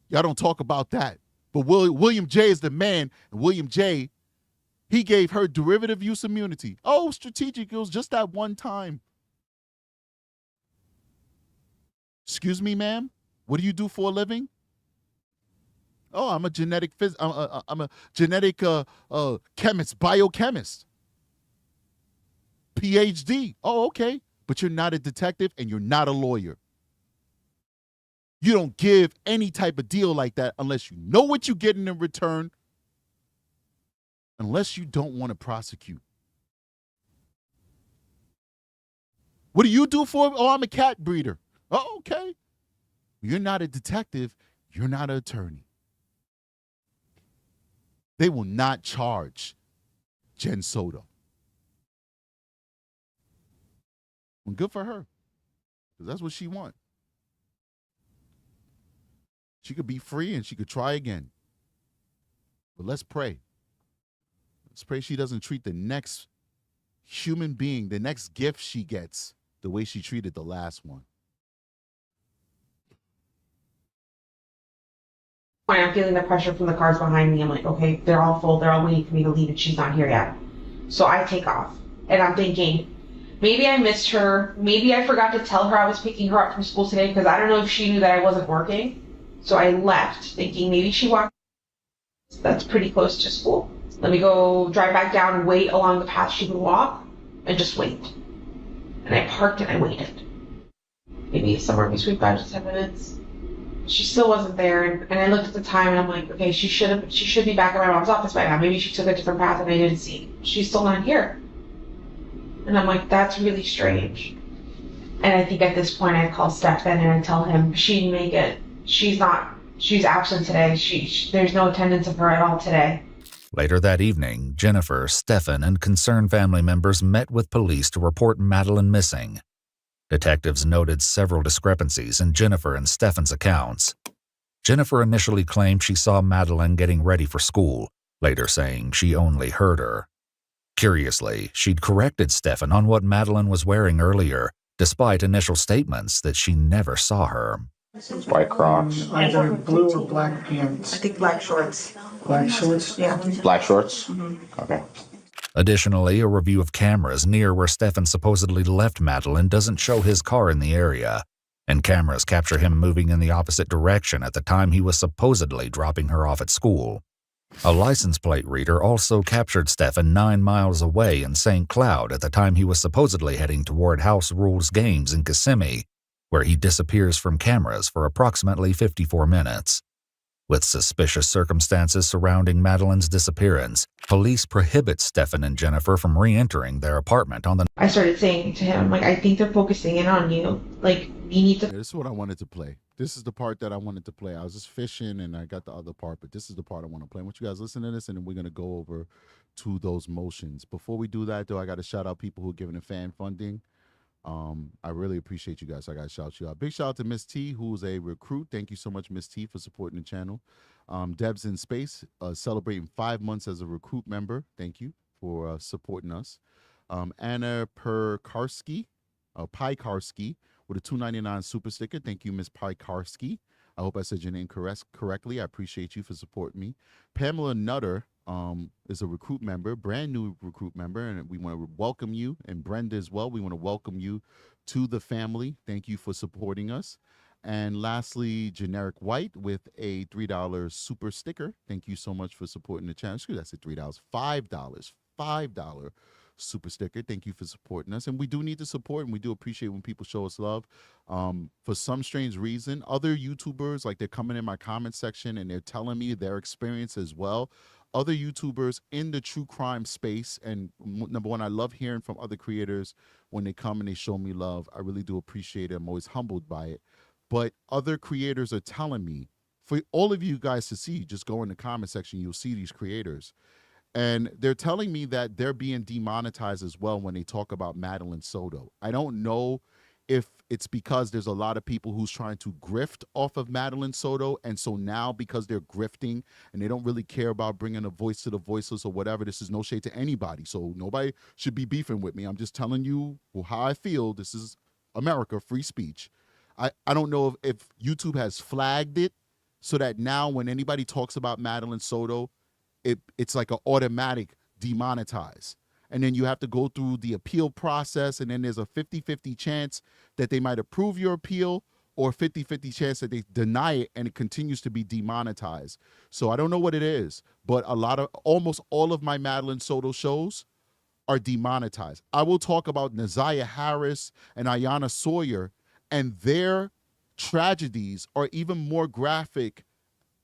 Y'all don't talk about that. But William J. is the man, and William J., he gave her derivative use immunity. Oh, strategic. It was just that one time. Excuse me, ma'am? What do you do for a living? Oh, I'm a genetic I'm a genetic chemist, biochemist. PhD. Oh, okay. But you're not a detective and you're not a lawyer. You don't give any type of deal like that unless you know what you're getting in return, unless you don't want to prosecute. What do you do for? Oh, I'm a cat breeder. Oh, okay. You're not a detective. You're not an attorney. They will not charge Jenn Soto. Well, good for her, because that's what she wants. She could be free and she could try again. But let's pray. Let's pray she doesn't treat the next human being, the next gift she gets, the way she treated the last one. I'm feeling the pressure from the cars behind me. I'm like, okay, they're all full. They're all waiting for me to leave and she's not here yet. So I take off and I'm thinking, maybe I missed her. Maybe I forgot to tell her I was picking her up from school today because I don't know if she knew that I wasn't working. So I left thinking maybe she walked. That's pretty close to school. Let me go drive back down and wait along the path she would walk and just wait. And I parked and I waited. Maybe somewhere between 5 to 10 minutes. She still wasn't there, and I looked at the time and I'm like, okay, she should be back at my mom's office by now. Maybe she took a different path and I didn't see. She's still not here. And I'm like, that's really strange. And I think at this point I call Stephan and I tell him she didn't make it. She's absent today. There's no attendance of her at all today. Later that evening, Jennifer, Stephan, and concerned family members met with police to report Madeline missing. Detectives noted several discrepancies in Jennifer and Stephan's accounts. Jennifer initially claimed she saw Madeline getting ready for school, later saying she only heard her. Curiously, she'd corrected Stephan on what Madeline was wearing earlier, despite initial statements that she never saw her. White Crocs. Either blue or black pants. I think black shorts. Black shorts? Yeah. Black shorts? Mm-hmm. Okay. Additionally, a review of cameras near where Stephan supposedly left Madeline doesn't show his car in the area, and cameras capture him moving in the opposite direction at the time he was supposedly dropping her off at school. A license plate reader also captured Stephan 9 miles away in St. Cloud at the time he was supposedly heading toward House Rules Games in Kissimmee, where he disappears from cameras for approximately 54 minutes. With suspicious circumstances surrounding Madeline's disappearance, police prohibit Stephan and Jennifer from re-entering their apartment on the... I started saying to him, like, I think they're focusing in on you. Like, you need to... Yeah, this is what I wanted to play. This is the part that I wanted to play. I was just fishing and I got the other part, but this is the part I want to play. I want you guys to listen to this and then we're going to go over to those motions. Before we do that, though, I got to shout out people who are giving a fan funding. I really appreciate you guys. I got to shout you out. Big shout out to Miss T, who's a recruit. Thank you so much, Miss T, for supporting the channel. Debs in Space, celebrating 5 months as a recruit member. Thank you for supporting us. Anna Perkarski, Pikarski, with a $2.99 super sticker. Thank you, Miss Pikarski. I hope I said your name correctly. I appreciate you for supporting me. Pamela Nutter is a recruit member, brand new recruit member, and we want to welcome you. And Brenda as well, we want to welcome you to the family. Thank you for supporting us. And lastly, Generic White with a $3 super sticker. Thank you so much for supporting the channel. Excuse me, I said $3, $5 super sticker. Thank you for supporting us. And we do need the support, and we do appreciate when people show us love. For some strange reason, other YouTubers, like, they're coming in my comment section and they're telling me their experience as well. Other YouTubers in the true crime space, and number one, I love hearing from other creators when they come and they show me love. I really do appreciate it. I'm always humbled by it. But other creators are telling me, for all of you guys to see, just go in the comment section, you'll see these creators. And they're telling me that they're being demonetized as well when they talk about Madeline Soto. I don't know if it's because there's a lot of people who's trying to grift off of Madeline Soto. And so now, because they're grifting and they don't really care about bringing a voice to the voiceless or whatever, this is no shade to anybody. So nobody should be beefing with me. I'm just telling you how I feel. This is America, free speech. I don't know if YouTube has flagged it so that now when anybody talks about Madeline Soto, it's like an automatic demonetize. And then you have to go through the appeal process, and then there's a 50-50 chance that they might approve your appeal, or 50-50 chance that they deny it and it continues to be demonetized. So I don't know what it is, but almost all of my Madeline Soto shows are demonetized. I will talk about Naziah Harris and Ayanna Sawyer, and their tragedies are even more graphic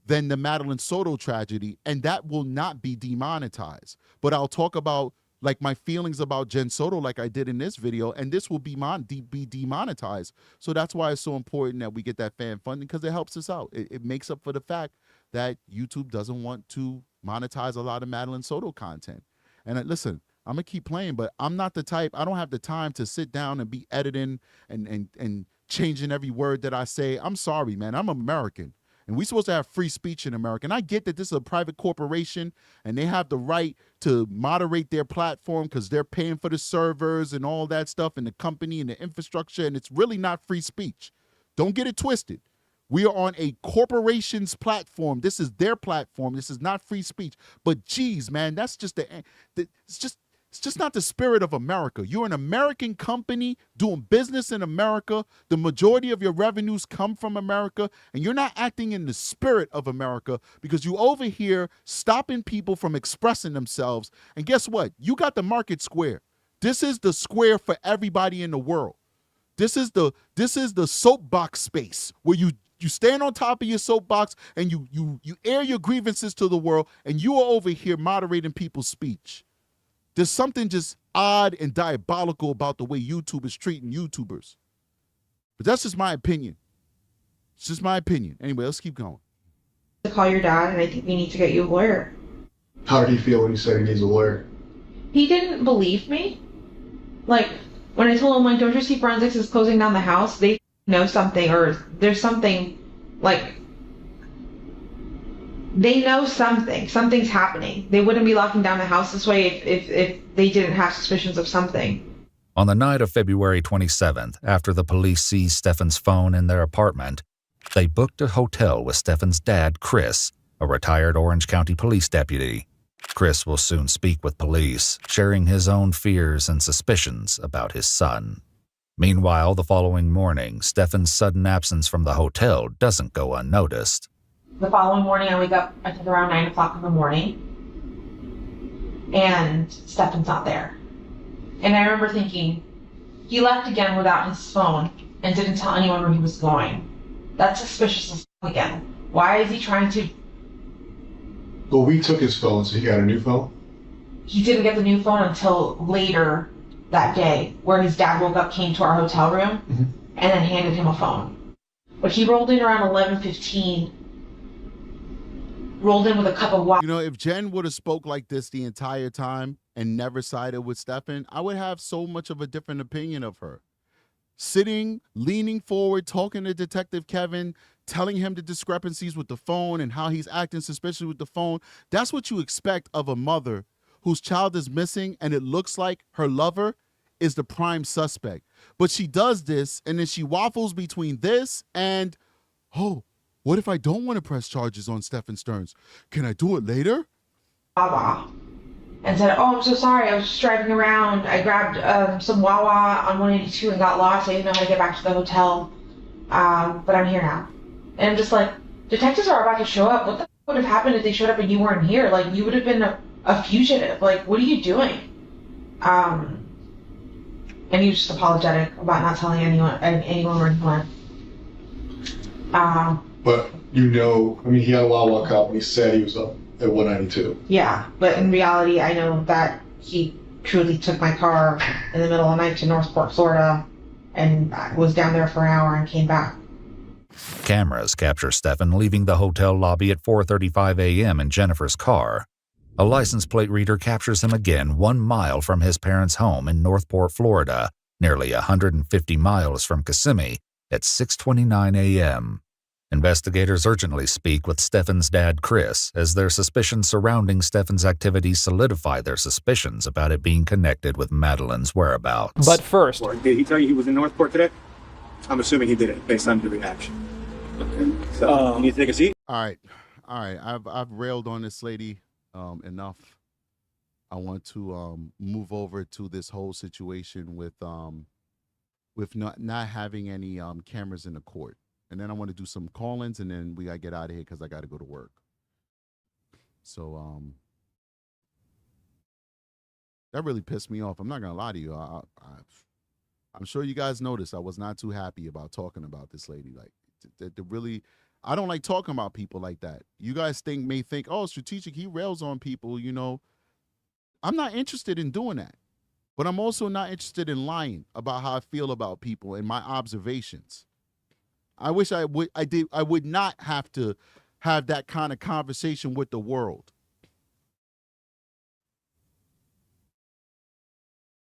than the Madeline Soto tragedy, and that will not be demonetized. But I'll talk about, like, my feelings about Jenn Soto, like I did in this video, and this will be demonetized. So that's why it's so important that we get that fan funding, because it helps us out. It makes up for the fact that YouTube doesn't want to monetize a lot of Madeline Soto content. And listen, I'm gonna keep playing, but I'm not the type, I don't have the time to sit down and be editing and changing every word that I say. I'm sorry, man, I'm American. And we're supposed to have free speech in America. And I get that this is a private corporation and they have the right to moderate their platform because they're paying for the servers and all that stuff and the company and the infrastructure, and it's really not free speech. Don't get it twisted. We are on a corporation's platform. This is their platform. This is not free speech. But geez, man, that's just it's just not the spirit of America. You're an American company doing business in America. The majority of your revenues come from America, and you're not acting in the spirit of America because you over here stopping people from expressing themselves. And guess what? You got the market square. This is the square for everybody in the world. This is the soapbox space where you stand on top of your soapbox and you air your grievances to the world, and you are over here moderating people's speech. There's something just odd and diabolical about the way YouTube is treating YouTubers. But that's just my opinion. It's just my opinion. Anyway, let's keep going. To call your dad, and I think we need to get you a lawyer. How did he feel when you said he needs a lawyer? He didn't believe me. Like, when I told him, like, don't you see forensics is closing down the house? They know something, or there's something, like, they know something. Something's happening. They wouldn't be locking down the house this way if they didn't have suspicions of something. On the night of February 27th, after the police seized Stephan's phone in their apartment, they booked a hotel with Stephan's dad, Chris, a retired Orange County police deputy. Chris will soon speak with police, sharing his own fears and suspicions about his son. Meanwhile, the following morning, Stephan's sudden absence from the hotel doesn't go unnoticed. The following morning, I wake up, I think around 9 o'clock in the morning, and Stephan's not there. And I remember thinking, he left again without his phone and didn't tell anyone where he was going. That's suspicious as again. Why is he trying to... Well, we took his phone, so he got a new phone? He didn't get the new phone until later that day, where his dad woke up, came to our hotel room, and then handed him a phone. But he rolled in around 11:15, rolled in with a cup of water. You know, if Jen would have spoke like this the entire time and never sided with Stephan, I would have so much of a different opinion of her. Sitting, leaning forward, talking to Detective Kevin, telling him the discrepancies with the phone and how he's acting suspiciously with the phone. That's what you expect of a mother whose child is missing and it looks like her lover is the prime suspect. But she does this and then she waffles between this and, oh, what if I don't want to press charges on Stephan Stearns? Can I do it later? Wawa. And said, oh, I'm so sorry. I was just driving around. I grabbed some Wawa on 182 and got lost. I didn't know how to get back to the hotel. But I'm here now. And I'm just like, detectives are about to show up. What the would have happened if they showed up and you weren't here? Like, you would have been a fugitive. Like, what are you doing? And he was just apologetic about not telling anyone where he went. But you know, I mean, he had a Wawa cop and he said he was up at 192. Yeah, but in reality, I know that he truly took my car in the middle of the night to Northport, Florida, and was down there for an hour and came back. Cameras capture Stephan leaving the hotel lobby at 4:35 a.m. in Jennifer's car. A license plate reader captures him again 1 mile from his parents' home in Northport, Florida, nearly 150 miles from Kissimmee, at 6:29 a.m. Investigators urgently speak with Stephan's dad, Chris, as their suspicions surrounding Stephan's activities solidify their suspicions about it being connected with Madeline's whereabouts. But first, did he tell you he was in Northport today? I'm assuming he did it based on the reaction. Okay. So, you take a seat? All right. I've railed on this lady enough. I want to move over to this whole situation with not having any cameras in the court. And then I want to do some call-ins, and then we got to get out of here because I got to go to work. So that really pissed me off. I'm not going to lie to you. I'm sure you guys noticed I was not too happy about talking about this lady. Like, really, I don't like talking about people like that. You guys may think, oh, Strategic, he rails on people, you know. I'm not interested in doing that. But I'm also not interested in lying about how I feel about people and my observations. I wish I would not have to have that kind of conversation with the world.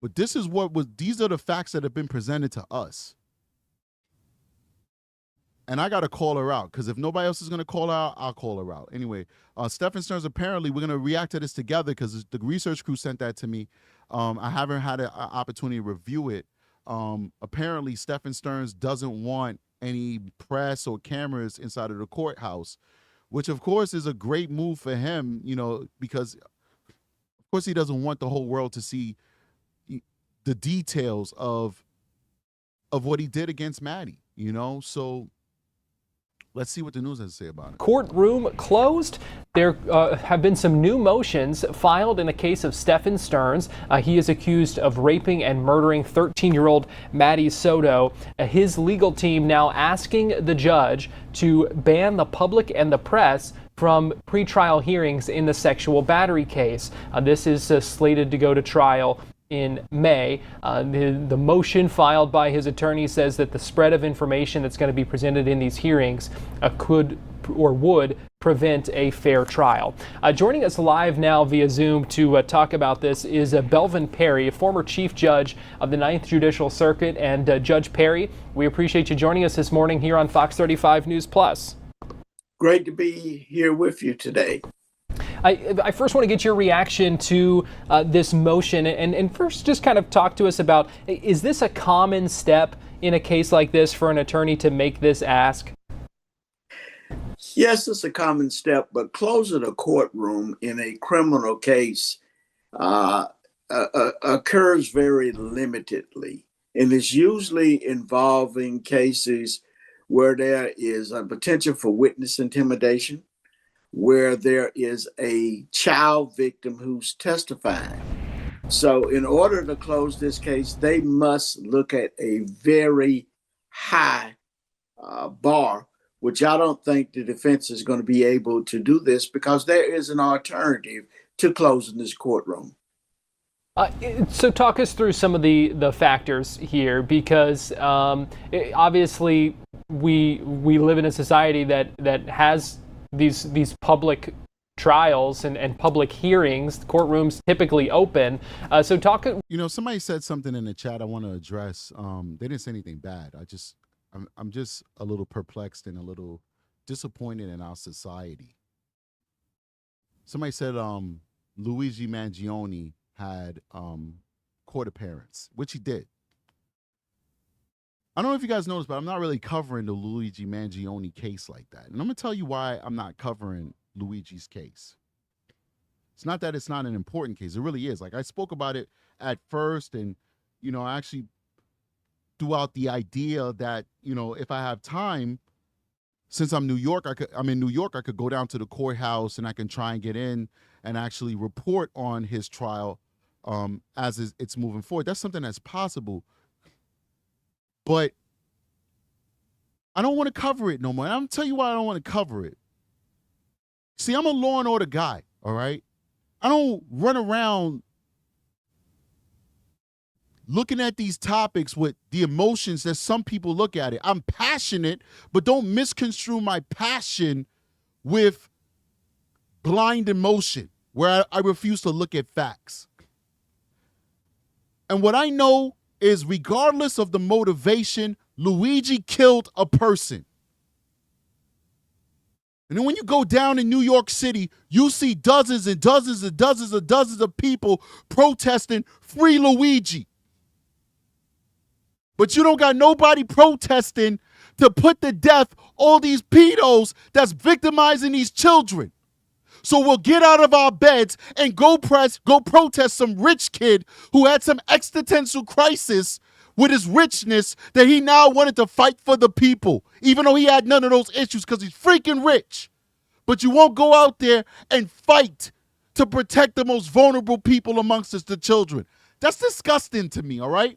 But these are the facts that have been presented to us. And I got to call her out, because if nobody else is going to call her out, I'll call her out. Anyway, Stephan Stearns, apparently we're going to react to this together because the research crew sent that to me. I haven't had an opportunity to review it. Apparently Stephan Stearns doesn't want any press or cameras inside of the courthouse, which of course is a great move for him, you know, because of course he doesn't want the whole world to see the details of what he did against Maddie, you know. So let's see what the news has to say about it. Courtroom closed. There have been some new motions filed in a case of Stephan Stearns. He is accused of raping and murdering 13-year-old Madeline Soto. His legal team now asking the judge to ban the public and the press from pretrial hearings in the sexual battery case. This is slated to go to trial in May. The motion filed by his attorney says that the spread of information that's going to be presented in these hearings could or would prevent a fair trial. Joining us live now via Zoom to talk about this is Belvin Perry, a former chief judge of the 9th Judicial Circuit. And Judge Perry, we appreciate you joining us this morning here on Fox 35 News Plus. Great to be here with you today. I first want to get your reaction to this motion, and first just kind of talk to us about, is this a common step in a case like this for an attorney to make this ask? Yes, it's a common step, but closing a courtroom in a criminal case occurs very limitedly, and it's usually involving cases where there is a potential for witness intimidation, where there is a child victim who's testifying. So in order to close this case, they must look at a very high bar, which I don't think the defense is going to be able to do this because there is an alternative to closing this courtroom. So talk us through some of the factors here, because obviously we live in a society that has these public trials and public hearings. Courtrooms typically open. So talk. Somebody said something in the chat I want to address. They didn't say anything bad. I'm just a little perplexed and a little disappointed in our society. Somebody said Luigi Mangione had court appearance, which he did. I don't know if you guys noticed, but I'm not really covering the Luigi Mangione case like that. And I'm going to tell you why I'm not covering Luigi's case. It's not that it's not an important case. It really is. Like, I spoke about it at first, and, I actually threw out the idea that, if I have time, since I'm in New York, I could go down to the courthouse and I can try and get in and actually report on his trial as it's moving forward. That's something that's possible. But I don't want to cover it no more. And I'm going to tell you why I don't want to cover it. See, I'm a law and order guy, all right? I don't run around looking at these topics with the emotions that some people look at it. I'm passionate, but don't misconstrue my passion with blind emotion, where I refuse to look at facts. And what I know is, regardless of the motivation, Luigi killed a person. And then when you go down in New York City, you see dozens and dozens and dozens and dozens of people protesting Free Luigi. But you don't got nobody protesting to put to death all these pedos that's victimizing these children. So we'll get out of our beds and go protest some rich kid who had some existential crisis with his richness, that he now wanted to fight for the people, even though he had none of those issues because he's freaking rich. But you won't go out there and fight to protect the most vulnerable people amongst us, the children. That's disgusting to me, all right?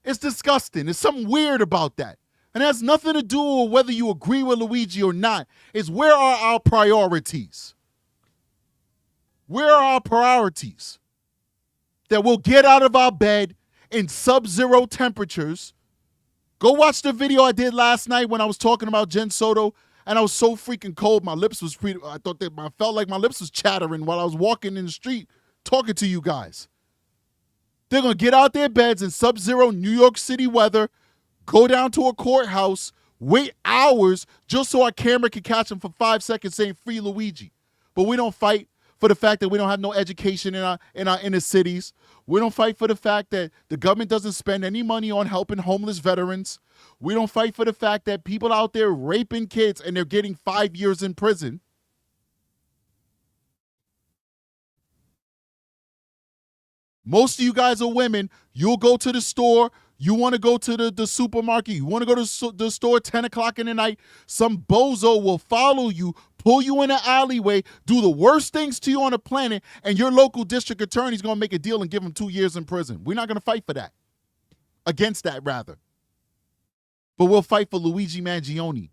It's disgusting. There's something weird about that. And it has nothing to do with whether you agree with Luigi or not. It's, where are our priorities? Where are our priorities? That we'll get out of our bed in sub-zero temperatures. Go watch the video I did last night when I was talking about Jennifer Soto, and I was so freaking cold. My lips was I felt like my lips was chattering while I was walking in the street talking to you guys. They're going to get out their beds in sub-zero New York City weather, go down to a courthouse, wait hours just so our camera can catch them for 5 seconds saying Free Luigi. But we don't fight for the fact that we don't have no education in our inner cities. We don't fight for the fact that the government doesn't spend any money on helping homeless veterans. We don't fight for the fact that people out there raping kids and they're getting 5 years in prison. Most of you guys are women. You'll go to the store. You want to go to the supermarket. You want to go to the store 10 o'clock in the night. Some bozo will follow you, pull you in an alleyway, do the worst things to you on the planet, and your local district attorney's going to make a deal and give him 2 years in prison. We're not going to fight for that. Against that, rather. But we'll fight for Luigi Mangione.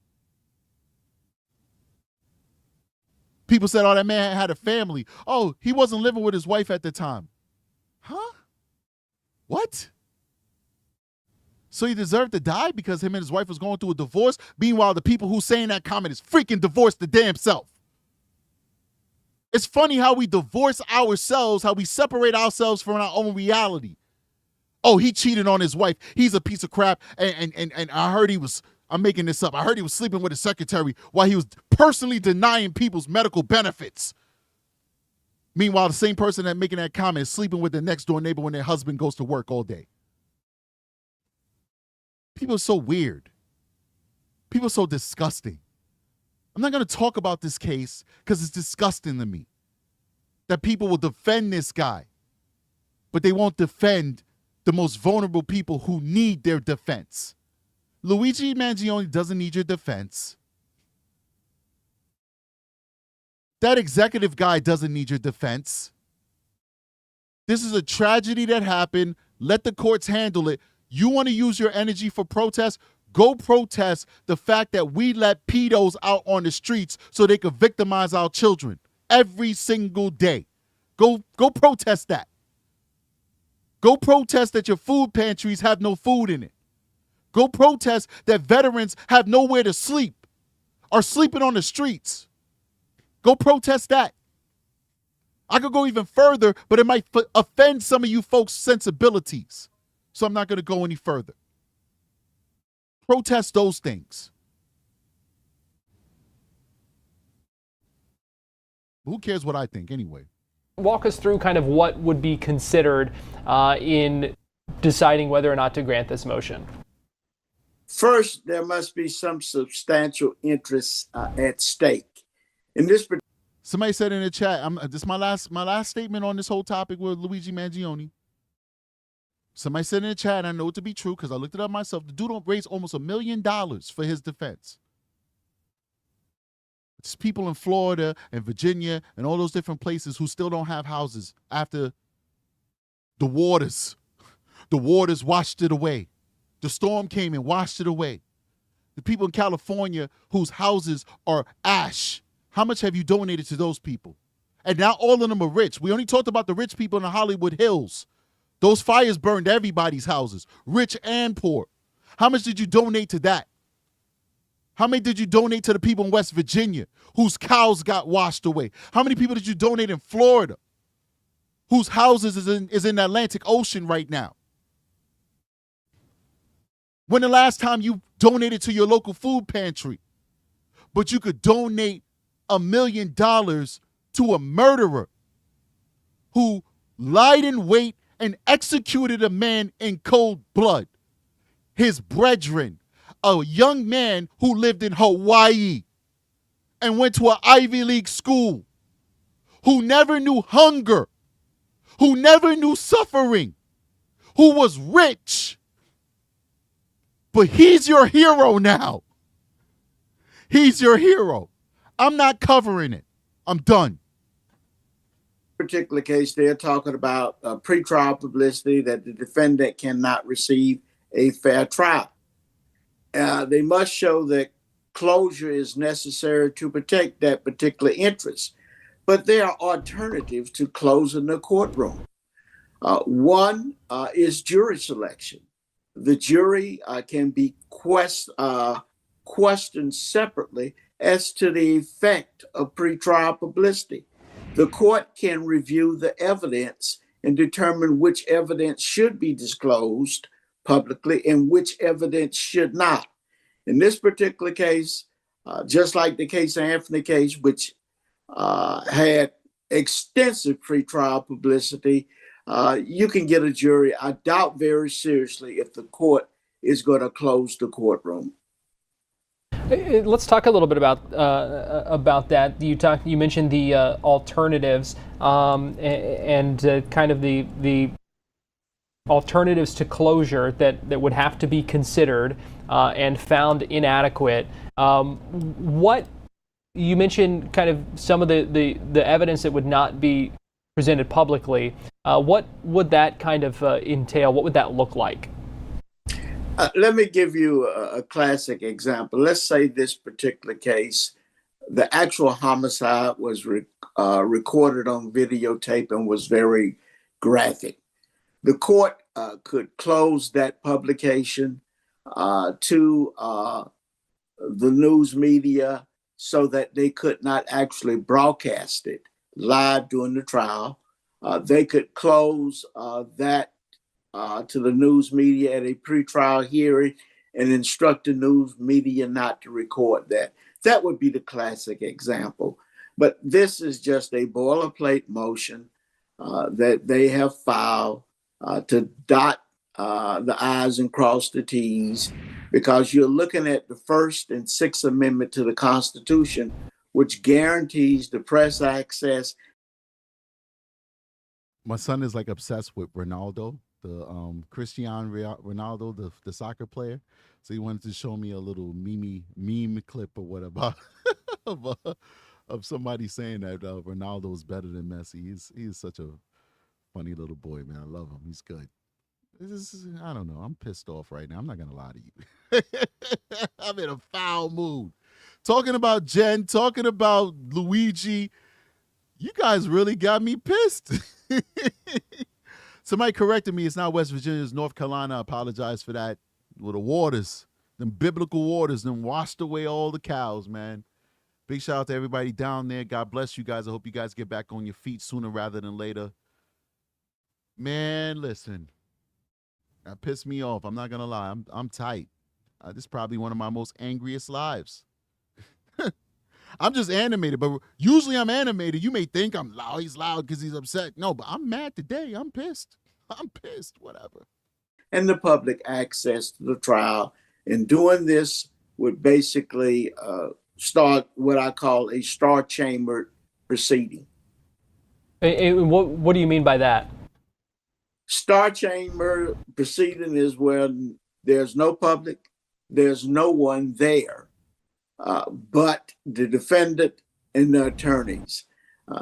People said, oh, that man had a family. Oh, he wasn't living with his wife at the time. Huh? What? So he deserved to die because him and his wife was going through a divorce? Meanwhile, the people who saying that comment is freaking divorced the damn self. It's funny how we divorce ourselves, how we separate ourselves from our own reality. Oh, he cheated on his wife. He's a piece of crap. And I heard he was, I'm making this up, I heard he was sleeping with his secretary while he was personally denying people's medical benefits. Meanwhile, the same person that making that comment is sleeping with their next door neighbor when their husband goes to work all day. People are so weird. People are so disgusting. I'm not going to talk about this case because it's disgusting to me that people will defend this guy, but they won't defend the most vulnerable people who need their defense. Luigi Mangione doesn't need your defense. That executive guy doesn't need your defense. This is a tragedy that happened. Let the courts handle it. You want to use your energy for protest? Go protest the fact that we let pedos out on the streets so they could victimize our children every single day. Go protest that. Go protest that your food pantries have no food in it. Go protest that veterans have nowhere to sleep, are sleeping on the streets. Go protest that. I could go even further, but it might offend some of you folks' sensibilities. So I'm not going to go any further. Protest those things. Who cares what I think anyway? Walk us through kind of what would be considered in deciding whether or not to grant this motion. First, there must be some substantial interest at stake. In this, somebody said in the chat, this is my last statement on this whole topic with Luigi Mangione. Somebody said in the chat, and I know it to be true because I looked it up myself, the dude raised almost $1 million for his defense. It's people in Florida and Virginia and all those different places who still don't have houses after the waters washed it away. The storm came and washed it away. The people in California whose houses are ash, how much have you donated to those people? And now all of them are rich. We only talked about the rich people in the Hollywood Hills. Those fires burned everybody's houses, rich and poor. How much did you donate to that? How many did you donate to the people in West Virginia whose cows got washed away? How many people did you donate in Florida whose houses is in the Atlantic Ocean right now? When the last time you donated to your local food pantry, but you could donate $1 million to a murderer who lied in wait and executed a man in cold blood, his brethren, a young man who lived in Hawaii and went to an Ivy League school, who never knew hunger, who never knew suffering, who was rich. But he's your hero now. He's your hero. I'm not covering it. I'm done. Particular case, they're talking about pretrial publicity that the defendant cannot receive a fair trial. They must show that closure is necessary to protect that particular interest. But there are alternatives to closing the courtroom. One is jury selection. The jury can be questioned separately as to the effect of pretrial publicity. The court can review the evidence and determine which evidence should be disclosed publicly and which evidence should not. In this particular case, just like the case Anthony case, which had extensive pretrial publicity, you can get a jury. I doubt very seriously if the court is going to close the courtroom. Let's talk a little bit about that. You mentioned the alternatives and kind of the alternatives to closure that would have to be considered and found inadequate. What you mentioned, kind of some of the evidence that would not be presented publicly. What would that kind of entail? What would that look like? Let me give you a classic example. Let's say this particular case, the actual homicide was recorded on videotape and was very graphic. The court could close that publication to the news media so that they could not actually broadcast it live during the trial. They could close that to the news media at a pretrial hearing and instruct the news media not to record that. That would be the classic example. But this is just a boilerplate motion that they have filed to dot the I's and cross the T's. because you're looking at the First and Sixth Amendment to the Constitution, which guarantees the press access. My son is like obsessed with Ronaldo, the Cristiano Ronaldo, the soccer player. So he wanted to show me a little meme clip or whatever of somebody saying that Ronaldo is better than Messi. He's such a funny little boy, man. I love him. He's good. I don't know. I'm pissed off right now. I'm not gonna lie to you. I'm in a foul mood. Talking about Jen, talking about Luigi. You guys really got me pissed. Somebody corrected me. It's not West Virginia, it's North Carolina. I apologize for that. Well, the waters, them biblical waters, them washed away all the cows, man. Big shout out to everybody down there. God bless you guys. I hope you guys get back on your feet sooner rather than later. Man, listen. That pissed me off. I'm not gonna lie. I'm tight. This is probably one of my most angriest lives. I'm just animated, but usually I'm animated. You may think I'm loud. He's loud because he's upset. No, but I'm mad today. I'm pissed. I'm pissed. Whatever. And the public access to the trial. And doing this would basically start what I call a star chamber proceeding. What do you mean by that? Star chamber proceeding is when there's no public, there's no one there, but the defendant and the attorneys.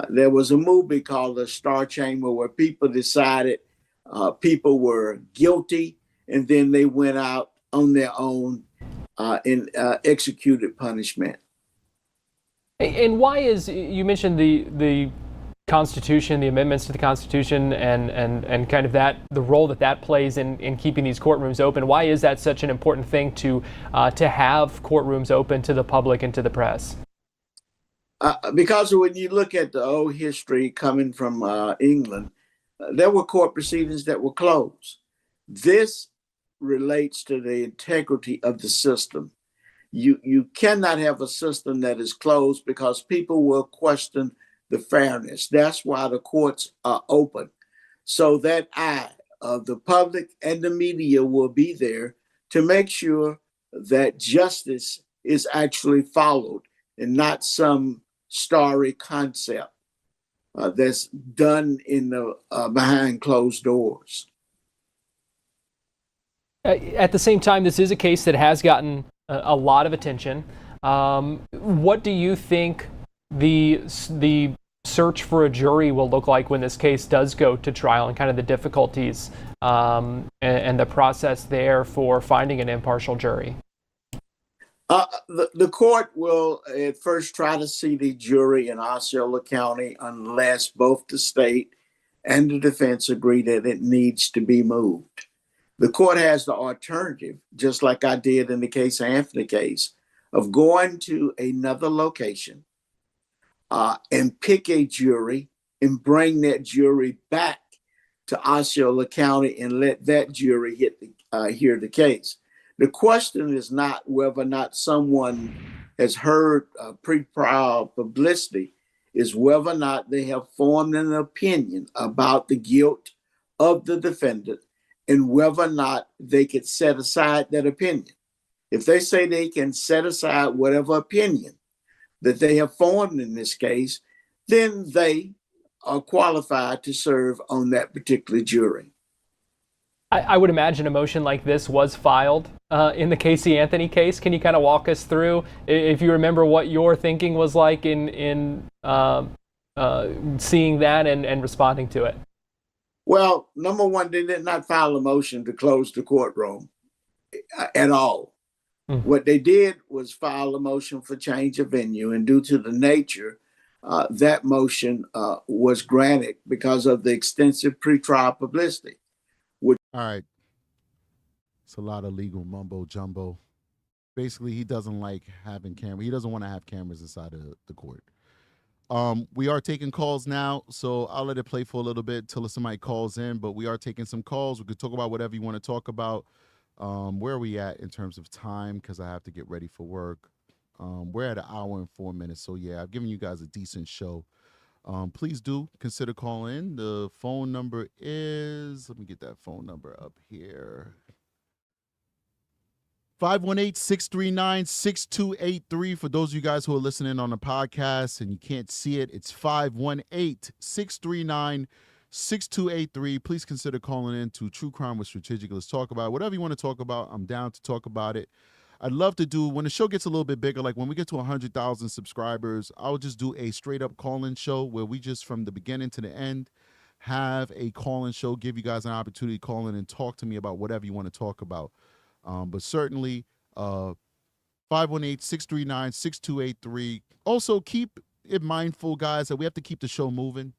There was a movie called The Star Chamber where people decided people were guilty, and then they went out on their own and executed punishment. And why is, you mentioned the Constitution, the amendments to the Constitution, and kind of the role that plays in keeping these courtrooms open. Why is that such an important thing to have courtrooms open to the public and to the press? Because when you look at the old history coming from England, there were court proceedings that were closed. This relates to the integrity of the system. You cannot have a system that is closed because people will question the fairness. That's why the courts are open, so that eye of the public and the media will be there to make sure that justice is actually followed and not some starry concept that's done in the behind closed doors. At the same time, this is a case that has gotten a lot of attention. What do you think the search for a jury will look like when this case does go to trial, and kind of the difficulties and the process there for finding an impartial jury? The court will at first try to seat a jury in Osceola County unless both the state and the defense agree that it needs to be moved. The court has the alternative, just like I did in the case of Anthony case, of going to another location and pick a jury and bring that jury back to Osceola County and let that jury hear the case. The question is not whether or not someone has heard pre-trial publicity, is whether or not they have formed an opinion about the guilt of the defendant and whether or not they could set aside that opinion. If they say they can set aside whatever opinion that they have formed in this case, then they are qualified to serve on that particular jury. I would imagine a motion like this was filed in the Casey Anthony case. Can you kind of walk us through, if you remember, what your thinking was like in seeing that and responding to it? Well, number one, they did not file a motion to close the courtroom at all. What they did was file a motion for change of venue, and due to the nature, that motion was granted because of the extensive pretrial publicity. All right. It's a lot of legal mumbo jumbo. Basically, he doesn't like having cameras. He doesn't want to have cameras inside of the court. We are taking calls now, so I'll let it play for a little bit till somebody calls in, but we are taking some calls. We could talk about whatever you want to talk about. Where are we at in terms of time? Because I have to get ready for work. We're at 1 hour and 4 minutes, so yeah, I've given you guys a decent show. Please do consider calling in. The phone number is, let me get that phone number up here. 518-639-6283. For those of you guys who are listening on the podcast and you can't see it, it's 518-639-6283. Please consider calling in to True Crime with Strategic. Let's talk about it. Whatever you want to talk about, I'm down to talk about it. I'd love to do, when the show gets a little bit bigger, like when we get to 100,000 subscribers, I'll just do a straight up call-in show where we just, from the beginning to the end, have a call-in show, give you guys an opportunity to call in and talk to me about whatever you want to talk about. But certainly, 518-639-6283. Also, keep it mindful, guys, that we have to keep the show moving.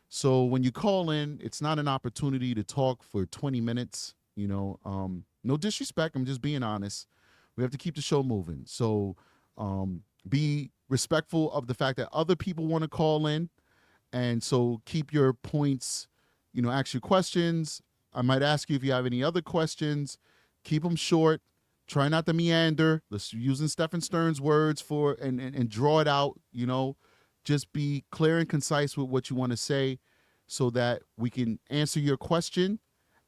So when you call in, it's not an opportunity to talk for 20 minutes. You know, no disrespect. I'm just being honest. We have to keep the show moving. So be respectful of the fact that other people want to call in. And so keep your points, you know, ask your questions. I might ask you if you have any other questions. Keep them short. Try not to meander. Let's using Stephen Stern's words for and draw it out, you know. Just be clear and concise with what you want to say so that we can answer your question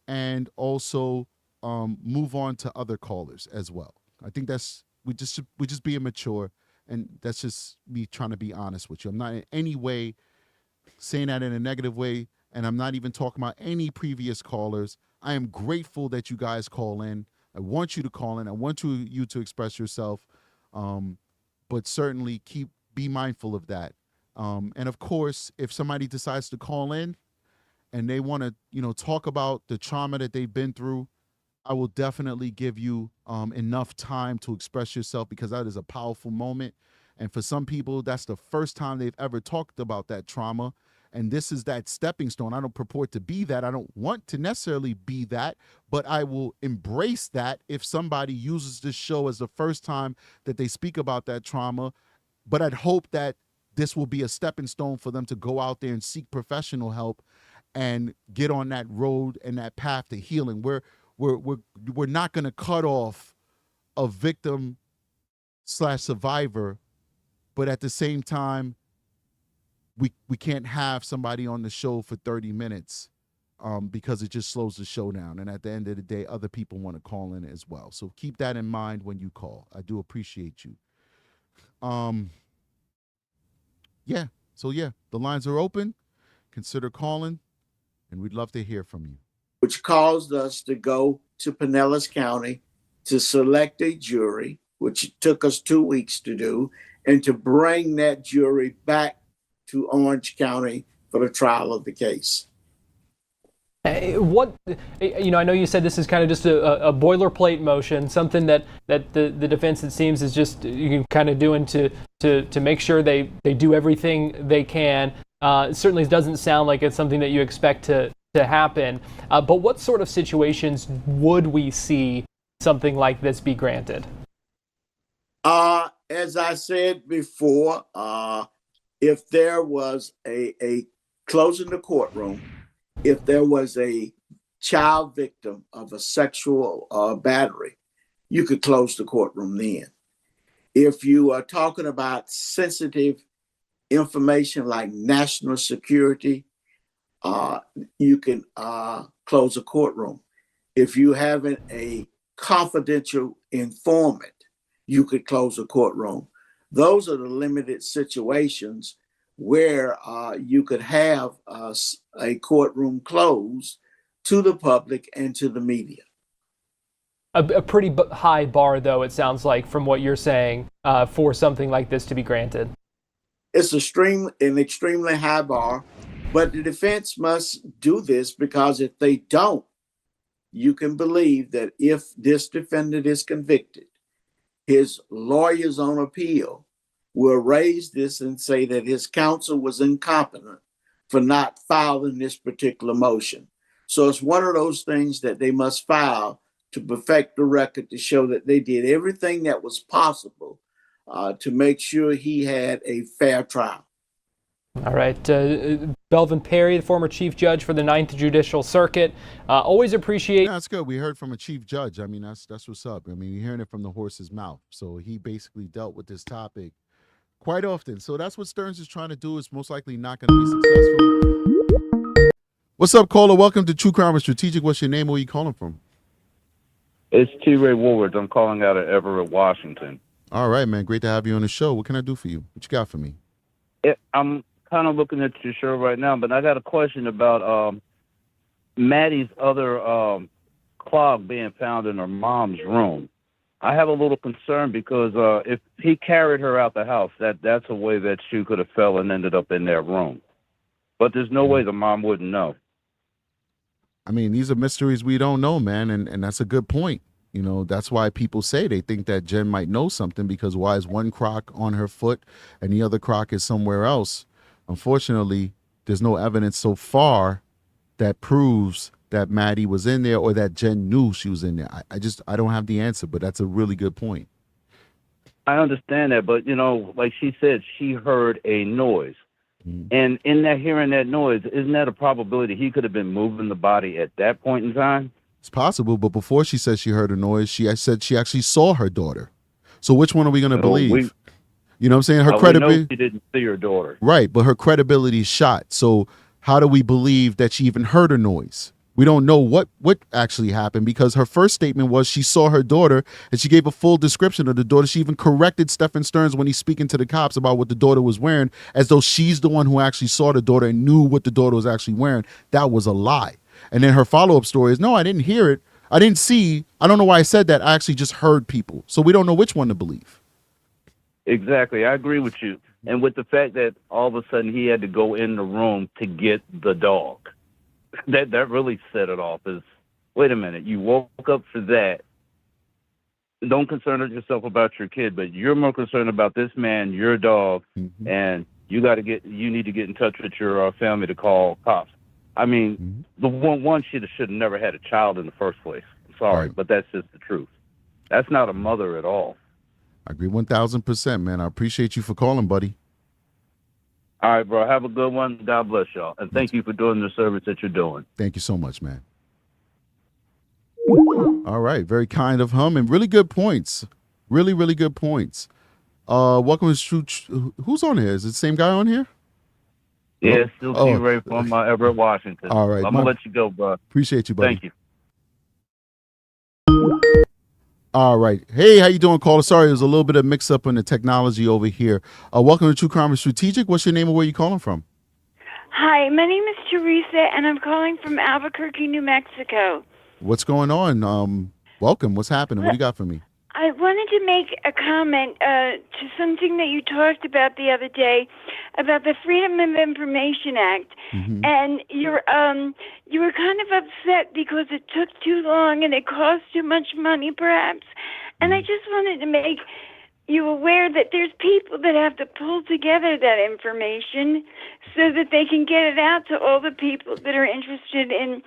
and also move on to other callers as well. I think that's we just being mature, and that's just me trying to be honest with you. I'm not in any way saying that in a negative way, and I'm not even talking about any previous callers. I am grateful that you guys call in. I want you to call in. I want you to express yourself, but certainly be mindful of that. And of course, if somebody decides to call in and they want to, you know, talk about the trauma that they've been through, I will definitely give you enough time to express yourself, because that is a powerful moment. And for some people, that's the first time they've ever talked about that trauma. And this is that stepping stone. I don't purport to be that. I don't want to necessarily be that, but I will embrace that if somebody uses this show as the first time that they speak about that trauma. But I'd hope that this will be a stepping stone for them to go out there and seek professional help and get on that road and that path to healing. We're not going to cut off a victim/survivor, but at the same time, we can't have somebody on the show for 30 minutes because it just slows the show down. And at the end of the day, other people want to call in as well. So keep that in mind when you call. I do appreciate you. Yeah. So yeah, the lines are open. Consider calling, and we'd love to hear from you. Which caused us to go to Pinellas County to select a jury, which took us 2 weeks to do, and to bring that jury back to Orange County for the trial of the case. What, you know, I know you said this is kind of just a boilerplate motion, something that the defense, it seems, is just you kind of doing to make sure they do everything they can. It certainly doesn't sound like it's something that you expect to happen. But what sort of situations would we see something like this be granted? As I said before, if there was a closing the courtroom, if there was a child victim of a sexual battery, you could close the courtroom then. If you are talking about sensitive information like national security, you can close a courtroom. If you having a confidential informant, you could close a courtroom. Those are the limited situations where you could have a courtroom closed to the public and to the media. A pretty high bar, though, it sounds like, from what you're saying, for something like this to be granted. It's an extremely high bar, but the defense must do this, because if they don't, you can believe that if this defendant is convicted, his lawyers on appeal will raise this and say that his counsel was incompetent for not filing this particular motion. So it's one of those things that they must file to perfect the record, to show that they did everything that was possible to make sure he had a fair trial. All right. Belvin Perry, the former chief judge for the 9th Judicial Circuit. Always appreciate... Yeah, that's good. We heard from a chief judge. I mean, that's what's up. I mean, you're hearing it from the horse's mouth. So he basically dealt with this topic quite often. So that's what Stearns is trying to do. Is most likely not going to be successful. What's up, caller? Welcome to True Crime with Strategic. What's your name? Where are you calling from? It's T. Ray Woolworth. I'm calling out of Everett, Washington. All right, man. Great to have you on the show. What can I do for you? What you got for me? I'm kind of looking at your show right now, but I got a question about Maddie's other clog being found in her mom's room. I have a little concern because if he carried her out the house, that's a way that she could have fell and ended up in that room. But there's no way the mom wouldn't know. I mean, these are mysteries we don't know, man, and that's a good point. You know, that's why people say they think that Jen might know something, because why is one croc on her foot and the other croc is somewhere else? Unfortunately, there's no evidence so far that proves that Maddie was in there or that Jen knew she was in there. I don't have the answer, but that's a really good point. I understand that, but, you know, like she said, she heard a noise. And in that hearing that noise, isn't that a probability he could have been moving the body at that point in time? It's possible, but before she said she heard a noise, she said she actually saw her daughter. So which one are we going to believe? You know what I'm saying? Her credibility. We know she didn't see her daughter. Right, but her credibility is shot. So how do we believe that she even heard a noise? We don't know what actually happened, because her first statement was she saw her daughter, and she gave a full description of the daughter. She even corrected Stephan Stearns when he's speaking to the cops about what the daughter was wearing, as though she's the one who actually saw the daughter and knew what the daughter was actually wearing. That was a lie. And then her follow-up story is, no, I didn't hear it. I didn't see. I don't know why I said that. I actually just heard people. So we don't know which one to believe. Exactly. I agree with you. And with the fact that all of a sudden he had to go in the room to get the dog. That really set it off. Is, wait a minute, you woke up for that. Don't concern yourself about your kid, but you're more concerned about this man, your dog, and you need to get in touch with your family to call cops. I mean, the one should have never had a child in the first place. Sorry, but that's just the truth. That's not a mother at all. I agree 1,000%, man. I appreciate you for calling, buddy. All right, bro. Have a good one. God bless y'all. And thank you for doing the service that you're doing. Thank you so much, man. All right. Very kind of him, and really good points. Really, really good points. Welcome to who's on here? Is it the same guy on here? Yeah, still T-Ray from Everett, Washington. All right. I'm going to let you go, bro. Appreciate you, buddy. Thank you. All right. Hey, how you doing, caller? Sorry, there's a little bit of mix-up in the technology over here. Welcome to True Crime with Strategic. What's your name and where you calling from? Hi, my name is Teresa, and I'm calling from Albuquerque, New Mexico. What's going on? Welcome. What's happening? What do you got for me? I wanted to make a comment to something that you talked about the other day about the Freedom of Information Act, and you were kind of upset because it took too long and it cost too much money, perhaps. And I just wanted to make you aware that there's people that have to pull together that information so that they can get it out to all the people that are interested in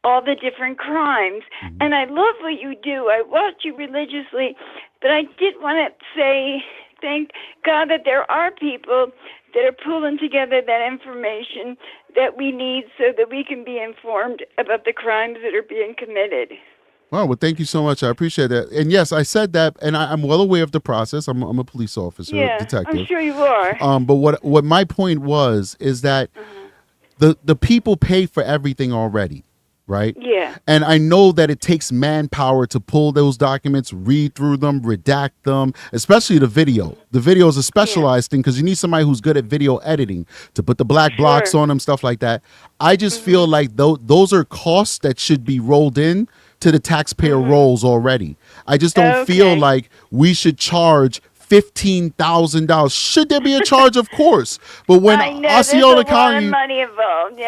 all the different crimes. And I love what you do. I watch you religiously, but I did want to say thank God that there are people that are pulling together that information that we need so that we can be informed about the crimes that are being committed. Well, thank you so much. I appreciate that. And yes, I said that, and I'm well aware of the process. I'm a police officer, detective. I'm sure you are. But what my point was is that the people pay for everything already, right? Yeah. And I know that it takes manpower to pull those documents, read through them, redact them, especially the video. The video is a specialized thing because you need somebody who's good at video editing to put the black blocks on them, stuff like that. I just feel like those are costs that should be rolled in to the taxpayer rolls already. I just don't feel like we should charge $15,000. Should there be a charge? Of course. But when Osceola County, money involved,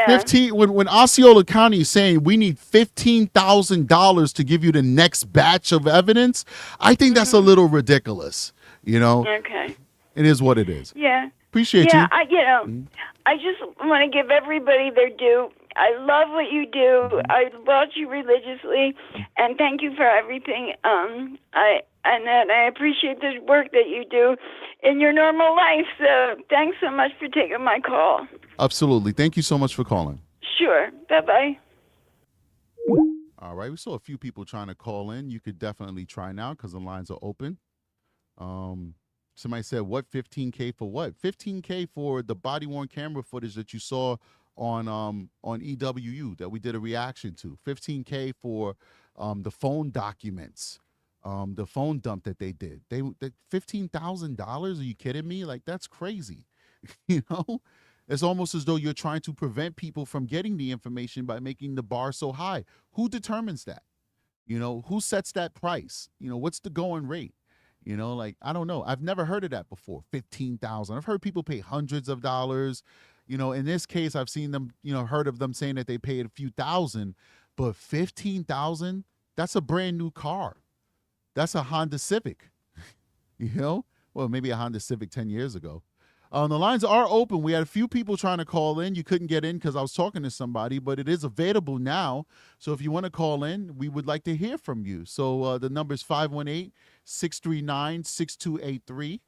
when Osceola County is saying we need $15,000 to give you the next batch of evidence, I think that's a little ridiculous. You know. Okay. It is what it is. Yeah. Appreciate you. I just want to give everybody their due. I love what you do. I watch you religiously, and thank you for everything. I appreciate the work that you do in your normal life. So thanks so much for taking my call. Absolutely. Thank you so much for calling. Sure. Bye-bye. All right. We saw a few people trying to call in. You could definitely try now because the lines are open. Somebody said, what, $15K for what? $15K for the body-worn camera footage that you saw on EWU that we did a reaction to. $15K for the phone documents, the phone dump that they did. They $15,000. Are you kidding me? Like, that's crazy. You know, it's almost as though you're trying to prevent people from getting the information by making the bar so high. Who determines that? You know, who sets that price? You know, what's the going rate? You know, like, I don't know. I've never heard of that before. 15,000. I've heard people pay hundreds of dollars. You know, in this case, I've seen them, you know, heard of them saying that they paid a few thousand, but 15,000, that's a brand new car. That's a Honda Civic, you know? Well, maybe a Honda Civic 10 years ago. The lines are open. We had a few people trying to call in. You couldn't get in because I was talking to somebody, but it is available now. So if you want to call in, we would like to hear from you. So the number is 518-639-6283.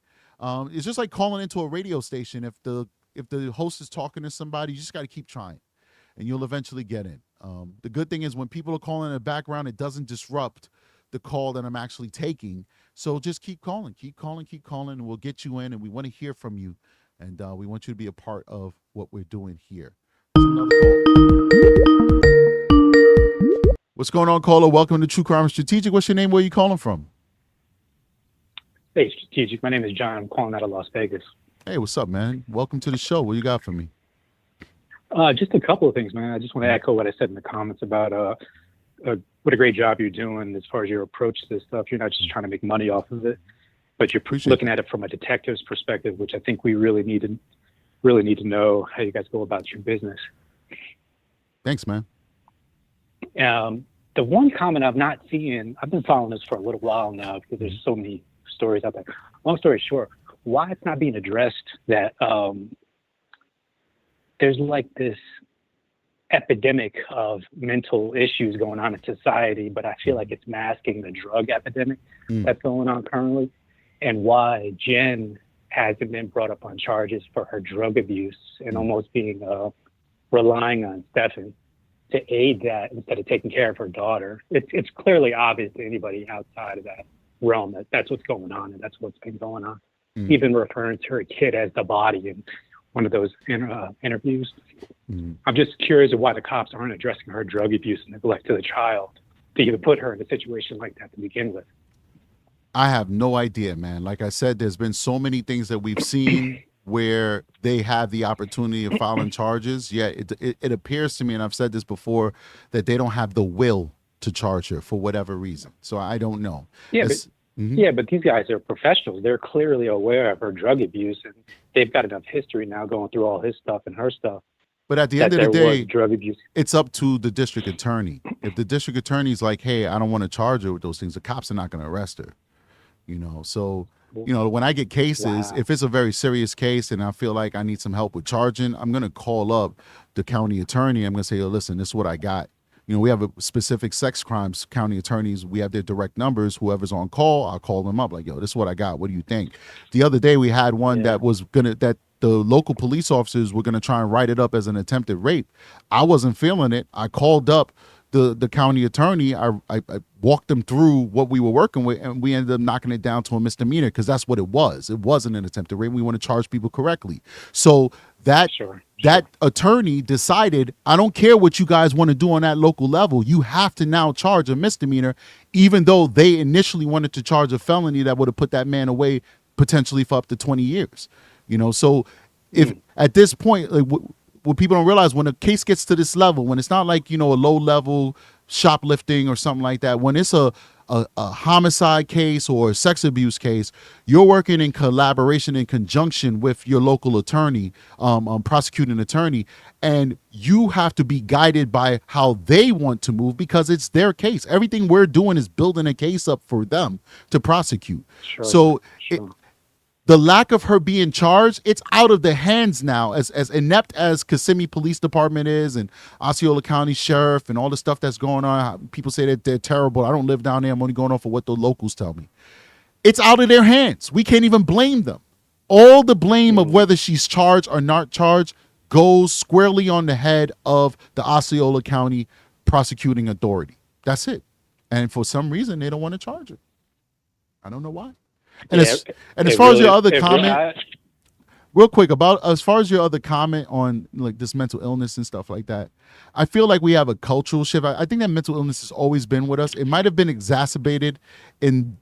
It's just like calling into a radio station. If the host is talking to somebody, you just got to keep trying, and you'll eventually get in. The good thing is when people are calling in the background, it doesn't disrupt the call that I'm actually taking. So just keep calling, and we'll get you in, and we want to hear from you, and we want you to be a part of what we're doing here. There's another call. What's going on, caller? Welcome to True Crime Strategic. What's your name? Where are you calling from? Hey, Strategic. My name is John. I'm calling out of Las Vegas. Hey, what's up, man? Welcome to the show. What you got for me? Just a couple of things, man. I just want to echo what I said in the comments about what a great job you're doing as far as your approach to this stuff. You're not just trying to make money off of it, but you're looking at it from a detective's perspective, which I think we really need to know how you guys go about your business. Thanks, man. The one comment I've not seen, I've been following this for a little while now because there's so many stories out there. Long story short, why it's not being addressed that there's like this epidemic of mental issues going on in society, but I feel like it's masking the drug epidemic that's going on currently, and why Jen hasn't been brought up on charges for her drug abuse and almost being relying on Stephan to aid that instead of taking care of her daughter. It's clearly obvious to anybody outside of that realm that that's what's going on, and that's what's been going on. Even referring to her kid as the body in one of those interviews. I'm just curious of why the cops aren't addressing her drug abuse and neglect to the child to even put her in a situation like that to begin with. I have no idea, man. Like I said, there's been so many things that we've seen where they have the opportunity of filing charges. Yeah, it appears to me, and I've said this before, that they don't have the will to charge her for whatever reason. So I don't know. Yeah, but these guys are professionals. They're clearly aware of her drug abuse, and they've got enough history now going through all his stuff and her stuff. But at the end of the day, drug abuse. It's up to the district attorney. If the district attorney's like, hey, I don't want to charge her with those things, the cops are not going to arrest her. You know, so, you know, when I get cases, if it's a very serious case and I feel like I need some help with charging, I'm going to call up the county attorney. I'm going to say, listen, this is what I got. You know, we have a specific sex crimes county attorneys. We have their direct numbers. Whoever's on call, I'll call them up like, yo, this is what I got. What do you think? The other day we had one that was that the local police officers were going to try and write it up as an attempted rape. I wasn't feeling it. I called up the county attorney. I walked them through what we were working with, and we ended up knocking it down to a misdemeanor because that's what it was. It wasn't an attempted rape. We want to charge people correctly. So that attorney decided, I don't care what you guys want to do on that local level. You have to now charge a misdemeanor, even though they initially wanted to charge a felony that would have put that man away potentially for up to 20 years. You know, so if at this point, like, what people don't realize, when a case gets to this level, when it's not like, you know, a low level shoplifting or something like that, when it's a homicide case or a sex abuse case, you're working in collaboration, in conjunction with your local attorney, prosecuting attorney, and you have to be guided by how they want to move because it's their case. Everything we're doing is building a case up for them to prosecute. The lack of her being charged, it's out of the hands now. As inept as Kissimmee Police Department is, and Osceola County Sheriff, and all the stuff that's going on, people say that they're terrible. I don't live down there. I'm only going off of what the locals tell me. It's out of their hands. We can't even blame them. All the blame of whether she's charged or not charged goes squarely on the head of the Osceola County Prosecuting Authority. That's it. And for some reason, they don't want to charge her. I don't know why. And as far as your other comment, real quick about as far as your other comment on like this mental illness and stuff like that, I feel like we have a cultural shift. I think that mental illness has always been with us. It might have been exacerbated in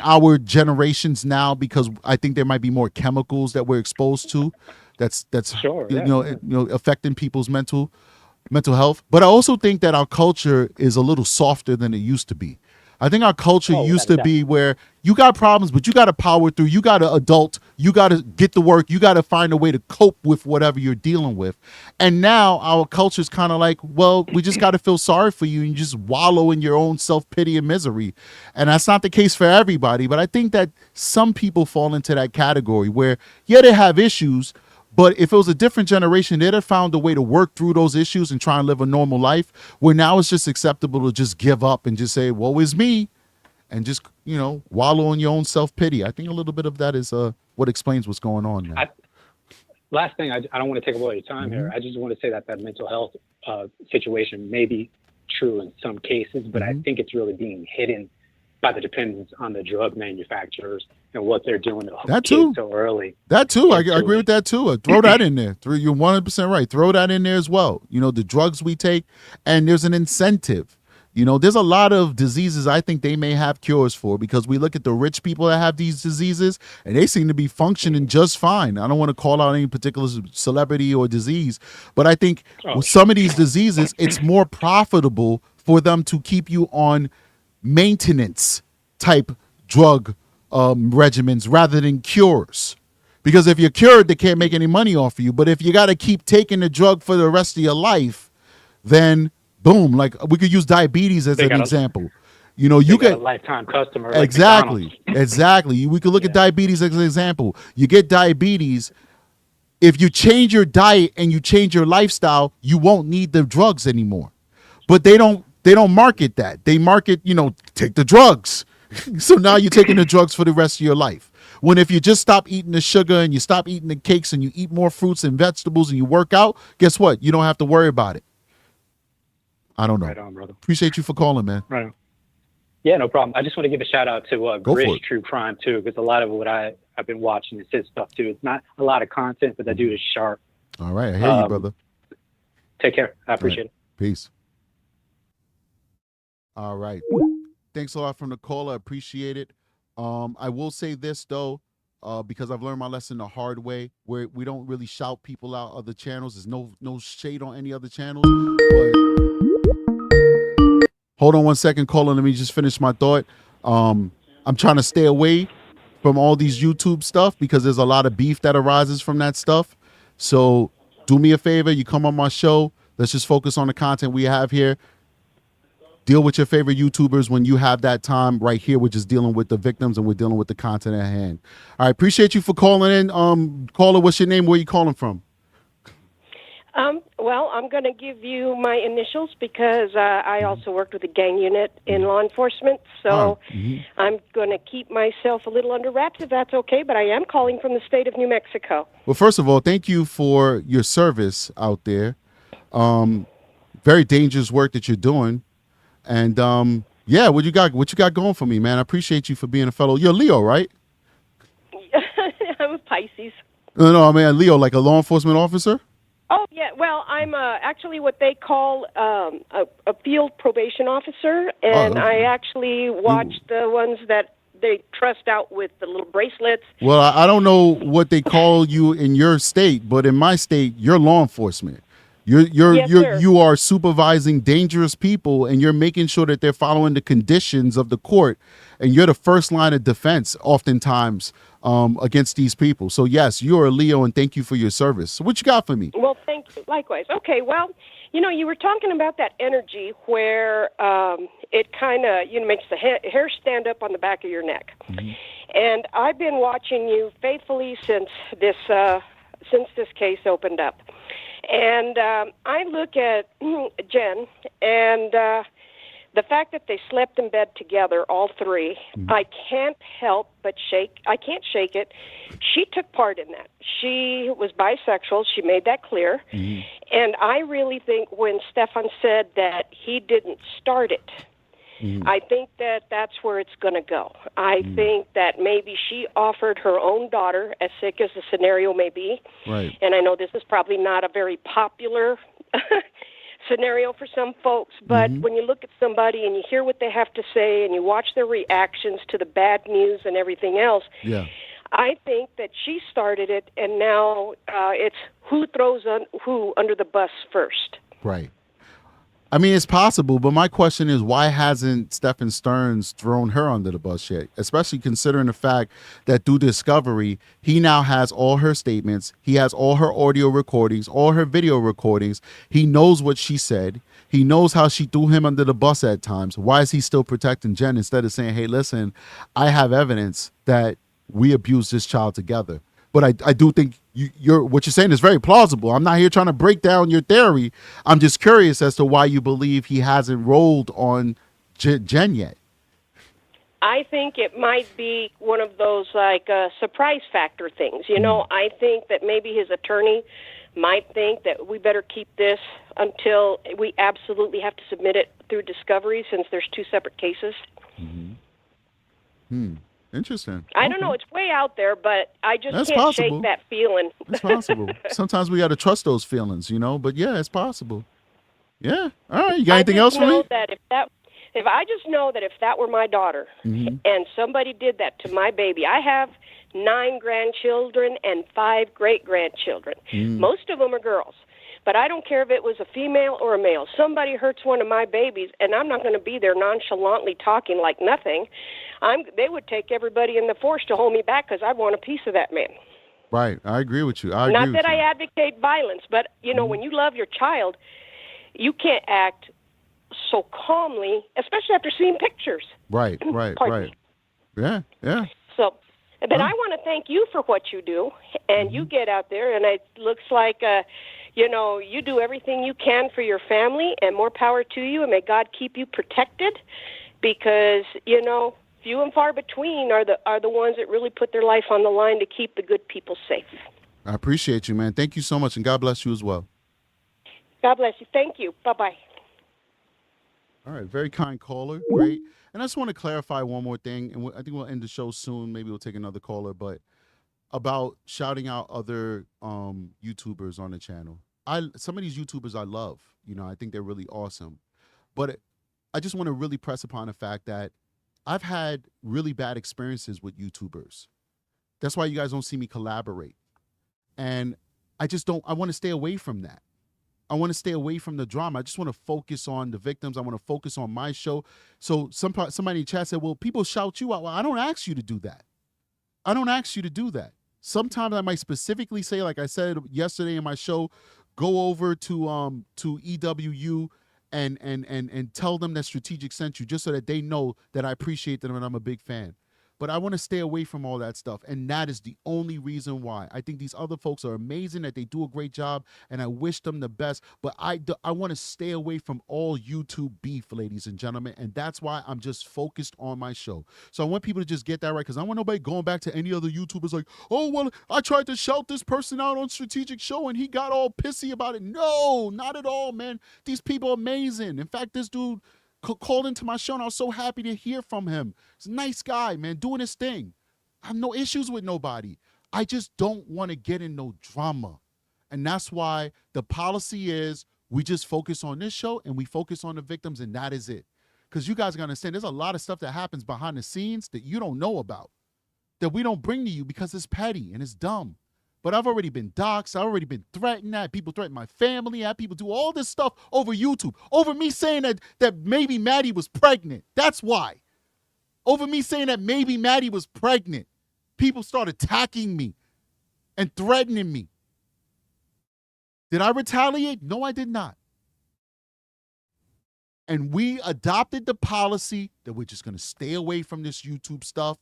our generations now because I think there might be more chemicals that we're exposed to. That's Sure, you yeah, know yeah. affecting people's mental health. But I also think that our culture is a little softer than it used to be. I think our culture Oh, used without a to be where you got problems, but you got to power through. You got to adult. You got to get to work. You got to find a way to cope with whatever you're dealing with. And now our culture is kind of like, well, we just got to feel sorry for you and just wallow in your own self-pity and misery. And that's not the case for everybody. But I think that some people fall into that category where, yeah, they have issues, but if it was a different generation, they'd have found a way to work through those issues and try and live a normal life, where now it's just acceptable to just give up and just say, woe is me, and just, wallow in your own self-pity. I think a little bit of that is what explains what's going on now. Last thing, I don't want to take away your time here. I just want to say that mental health situation may be true in some cases, but I think it's really being hidden by the dependence on the drug manufacturers and what they're doing to hook kids so early. That too. I agree with that too. Throw that in there. You're 100% right. Throw that in there as well. The drugs we take, and there's an incentive. There's a lot of diseases I think they may have cures for, because we look at the rich people that have these diseases and they seem to be functioning just fine. I don't want to call out any particular celebrity or disease, but I think with some of these diseases, it's more profitable for them to keep you on maintenance type drug regimens rather than cures. Because if you're cured, they can't make any money off of you. But if you got to keep taking the drug for the rest of your life, then boom, like we could use diabetes as an example. You get a lifetime customer. Exactly. We could look at diabetes as an example. You get diabetes. If you change your diet and you change your lifestyle, you won't need the drugs anymore. But they don't market that. They market, take the drugs. So now you're taking the drugs for the rest of your life. When if you just stop eating the sugar and you stop eating the cakes and you eat more fruits and vegetables and you work out, guess what? You don't have to worry about it. I don't know. Right on, brother. Appreciate you for calling, man. Right on. Yeah, no problem. I just want to give a shout out to Grish True Crime too, because a lot of what I've been watching is his stuff too. It's not a lot of content, but that dude is sharp. All right. I hear you, brother. Take care. I appreciate it. Peace. All right. Thanks a lot from the caller. Appreciate it. I will say this though, because I've learned my lesson the hard way, where we don't really shout people out other channels. There's no shade on any other channels. But hold on one second, caller. Let me just finish my thought. I'm trying to stay away from all these YouTube stuff because there's a lot of beef that arises from that stuff. So do me a favor. You come on my show. Let's just focus on the content we have here. Deal with your favorite YouTubers when you have that time. Right here, we're just dealing with the victims and we're dealing with the content at hand. All right, appreciate you for calling in. Caller, what's your name? Where are you calling from? Well, I'm going to give you my initials because I also worked with a gang unit in law enforcement, so I'm going to keep myself a little under wraps if that's okay, but I am calling from the state of New Mexico. Well, first of all, thank you for your service out there. Very dangerous work that you're doing. And yeah, what you got going for me, man? I appreciate you for being a fellow. You're Leo, right? I'm a Pisces. No, I mean Leo, like a law enforcement officer. Oh yeah, well, I'm actually what they call a field probation officer, and I actually watch the ones that they trust out with the little bracelets. Well, I don't know what they call you in your state, but in my state, you're law enforcement. You are supervising dangerous people, and you're making sure that they're following the conditions of the court, and you're the first line of defense oftentimes against these people. So yes, you're a Leo, and thank you for your service. So what you got for me? Well, thank you. Likewise. Okay, well, you were talking about that energy where it kind of makes the hair stand up on the back of your neck. And I've been watching you faithfully since this case opened up. And I look at Jen, and the fact that they slept in bed together, all three, I can't help but I can't shake it. She took part in that. She was bisexual. She made that clear. And I really think when Stephan said that he didn't start it, I think that that's where it's going to go. I think that maybe she offered her own daughter, as sick as the scenario may be. Right. And I know this is probably not a very popular scenario for some folks, but when you look at somebody and you hear what they have to say and you watch their reactions to the bad news and everything else, I think that she started it, and now it's who throws who under the bus first. Right. I mean, it's possible, but my question is, why hasn't Stephan Stearns thrown her under the bus yet? Especially considering the fact that through discovery, he now has all her statements. He has all her audio recordings, all her video recordings. He knows what she said. He knows how she threw him under the bus at times. Why is he still protecting Jen instead of saying, hey, listen, I have evidence that we abused this child together? But I do think what you're saying is very plausible. I'm not here trying to break down your theory. I'm just curious as to why you believe he hasn't rolled on Jen yet. I think it might be one of those like surprise factor things. You know, I think that maybe his attorney might think that we better keep this until we absolutely have to submit it through discovery, since there's two separate cases. Interesting. I don't know. It's way out there, but I just That's can't possible. shake that feeling. It's possible. Sometimes we got to trust those feelings, you know. But yeah, it's possible. Yeah. All right. You got anything else for me? If I just know that if that were my daughter and somebody did that to my baby, I have 9 grandchildren and 5 great-grandchildren. Most of them are girls. But I don't care if it was a female or a male. Somebody hurts one of my babies, and I'm not going to be there nonchalantly talking like nothing. They would take everybody in the force to hold me back because I want a piece of that man. Right. I agree with you. Not that I advocate violence, but, you know, when you love your child, you can't act so calmly, especially after seeing pictures. Right. Yeah. So, but I want to thank you for what you do, and you get out there, and it looks like, you know, you do everything you can for your family, and more power to you, and may God keep you protected, because, you know, few and far between are the ones that really put their life on the line to keep the good people safe. I appreciate you, man. Thank you so much, and God bless you as well. God bless you. Thank you. Bye-bye. All right, very kind caller. Great. And I just want to clarify one more thing, and I think we'll end the show soon. Maybe we'll take another caller, but about shouting out other YouTubers on the channel. Some of these YouTubers I love. You know, I think they're really awesome. But I just want to really press upon the fact that I've had really bad experiences with YouTubers. That's why you guys don't see me collaborate. And I want to stay away from that. I want to stay away from the drama. I just want to focus on the victims. I want to focus on my show. So somebody in chat said, well, people shout you out. Well, I don't ask you to do that. I don't ask you to do that. Sometimes I might specifically say, like I said yesterday in my show, go over to EWU and tell them that Strategic sent you, just so that they know that I appreciate them and I'm a big fan. But I want to stay away from all that stuff, and that is the only reason why. I think these other folks are amazing, that they do a great job, and I wish them the best, but I want to stay away from all YouTube beef, ladies and gentlemen, and that's why I'm just focused on my show. So I want people to just get that right, because I don't want nobody going back to any other YouTubers like, oh, well, I tried to shout this person out on Strategic Show, and he got all pissy about it. No, not at all, man. These people are amazing. In fact, this dude called into my show, and I was so happy to hear from him. He's a nice guy, man, doing his thing. I have no issues with nobody. I just don't want to get in no drama. And that's why the policy is we just focus on this show and we focus on the victims, and that is it. Because you guys got to understand, there's a lot of stuff that happens behind the scenes that you don't know about, that we don't bring to you because it's petty and it's dumb. But I've already been doxxed. I've already been threatened. I had people threaten my family. I had people do all this stuff over YouTube. Over me saying that maybe Maddie was pregnant. That's why. Over me saying that maybe Maddie was pregnant. People started attacking me and threatening me. Did I retaliate? No, I did not. And we adopted the policy that we're just going to stay away from this YouTube stuff.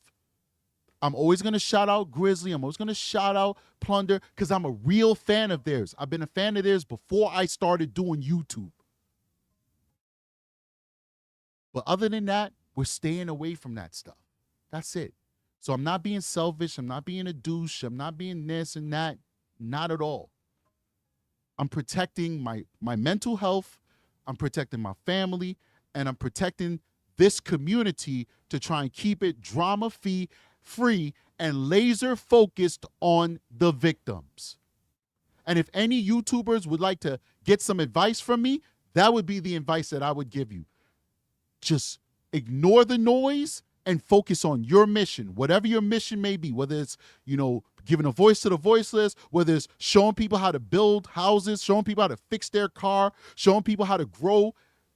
I'm always going to shout out Grizzly. I'm always going to shout out Plunder because I'm a real fan of theirs. I've been a fan of theirs before I started doing YouTube. But other than that, we're staying away from that stuff. That's it. So I'm not being selfish. I'm not being a douche. I'm not being this and that. Not at all. I'm protecting my mental health. I'm protecting my family. And I'm protecting this community to try and keep it free and laser focused on the victims. And if any YouTubers would like to get some advice from me, that would be the advice that I would give you. Just ignore the noise and focus on your mission, whatever your mission may be, whether it's, giving a voice to the voiceless, whether it's showing people how to build houses, showing people how to fix their car, showing people how to grow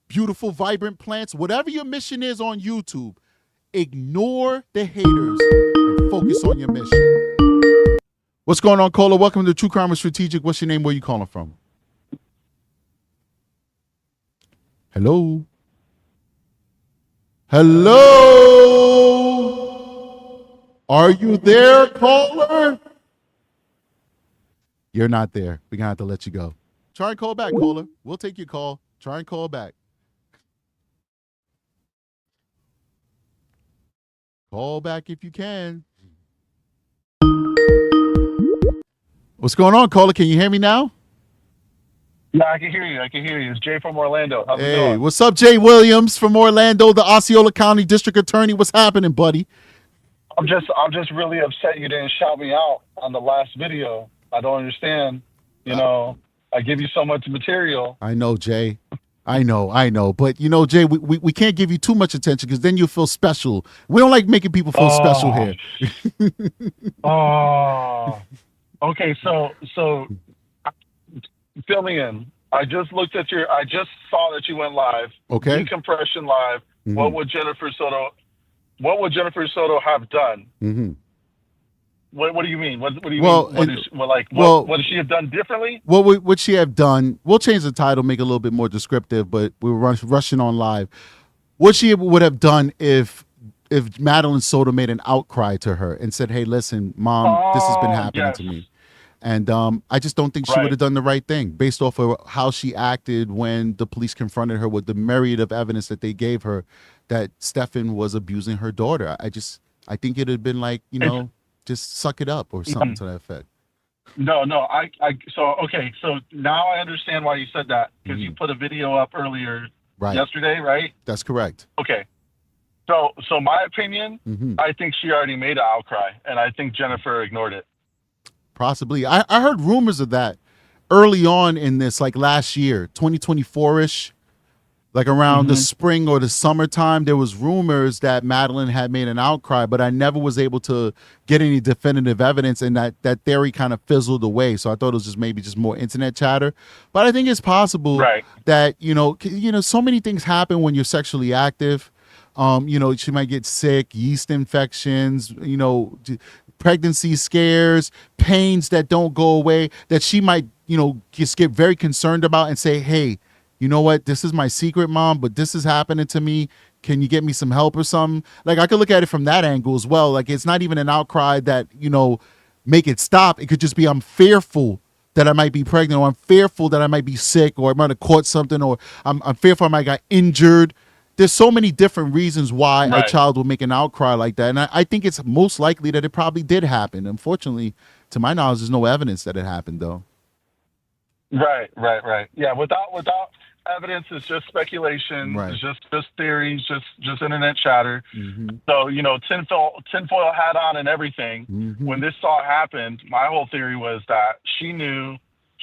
beautiful, vibrant plants, whatever your mission is on YouTube, ignore the haters and focus on your mission. What's going on, caller? Welcome to True Crime with Strategic. What's your name? Where are you calling from? Hello? Hello? Are you there, caller? You're not there. We're going to have to let you go. Try and call back, caller. We'll take your call. Try and call back. Call back if you can. What's going on, caller? Can you hear me now? Yeah, I can hear you. It's Jay from Orlando. How's it going? What's up, Jay Williams from Orlando, the Osceola County District Attorney? What's happening, buddy? I'm just really upset you didn't shout me out on the last video. I don't understand. I give you so much material. I know, Jay. I know. But, Jay, we can't give you too much attention because then you feel special. We don't like making people feel special here. Okay, so fill me in. I just saw that you went live. Okay. Decompression live. Mm-hmm. What would Jennifer Soto have done? Mm-hmm. What do you mean? What do you mean? What would she have done differently? What would she have done? We'll change the title, make it a little bit more descriptive, but we were rushing on live. What she would have done if Madeline Soto made an outcry to her and said, "Hey, listen, Mom, this has been happening to me." And I just don't think she would have done the right thing based off of how she acted when the police confronted her with the myriad of evidence that they gave her that Stephan was abusing her daughter. I think it had been like, just suck it up or something to that effect. No. So now I understand why you said that, because you put a video up earlier yesterday, right? That's correct. Okay. So my opinion, I think she already made an outcry, and I think Jennifer ignored it. Possibly. I heard rumors of that early on in this, like last year, 2024-ish, like around the spring or the summertime. There was rumors that Madeline had made an outcry, but I never was able to get any definitive evidence, and that theory kind of fizzled away. So I thought it was maybe more internet chatter. But I think it's possible that, so many things happen when you're sexually active. She might get sick, yeast infections, pregnancy scares, pains that don't go away, that she might, just get very concerned about and say, "Hey, you know what? This is my secret, Mom, but this is happening to me. Can you get me some help or something?" Like, I could look at it from that angle as well. Like, it's not even an outcry that, make it stop. It could just be, I'm fearful that I might be pregnant, or I'm fearful that I might be sick, or I might have caught something, or I'm fearful I might got injured. There's so many different reasons why a child will make an outcry like that. And I think it's most likely that it probably did happen. Unfortunately, to my knowledge, there's no evidence that it happened, though. Right. Yeah, without evidence, it's just speculation. It's just theories, just internet chatter. So, tinfoil hat on and everything. When this all happened, my whole theory was that she knew,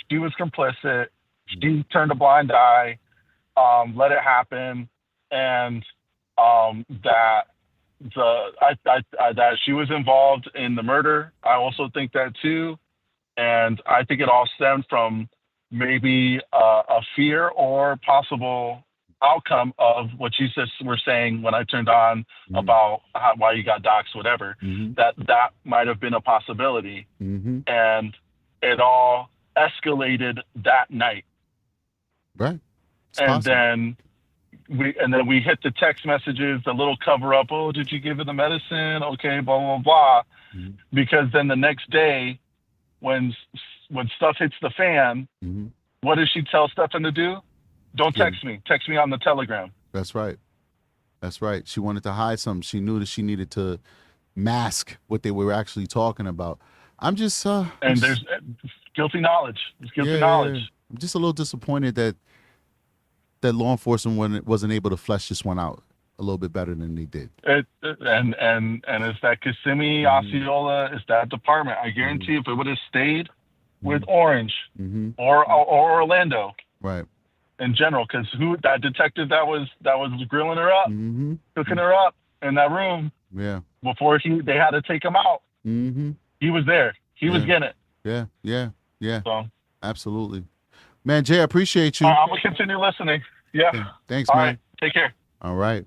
she was complicit, she turned a blind eye, let it happen. And that she was involved in the murder. I also think that too, and I think it all stemmed from maybe a fear or possible outcome of what you were saying when I turned on about why you got doxxed, whatever. That might have been a possibility, and it all escalated that night. Right. And then we hit the text messages, the little cover up. "Oh, did you give her the medicine? Okay, blah, blah, blah." Because then the next day, when stuff hits the fan, what does she tell Stephan to do? "Don't text me. Text me on the Telegram." That's right. She wanted to hide something. She knew that she needed to mask what they were actually talking about. I'm just there's guilty knowledge. It's guilty knowledge. I'm just a little disappointed that law enforcement wasn't able to flesh this one out a little bit better than they did. And it's that Kissimmee, Osceola, it's that department. I guarantee if it would have stayed with Orange or Orlando, right, in general, because that detective that was grilling her up, cooking her up in that room, before they had to take him out, he was there. He was getting it. Yeah. So absolutely, man. Jay, I appreciate you. I'm gonna continue listening. Yeah. Thanks, All man. right. Take care. All right.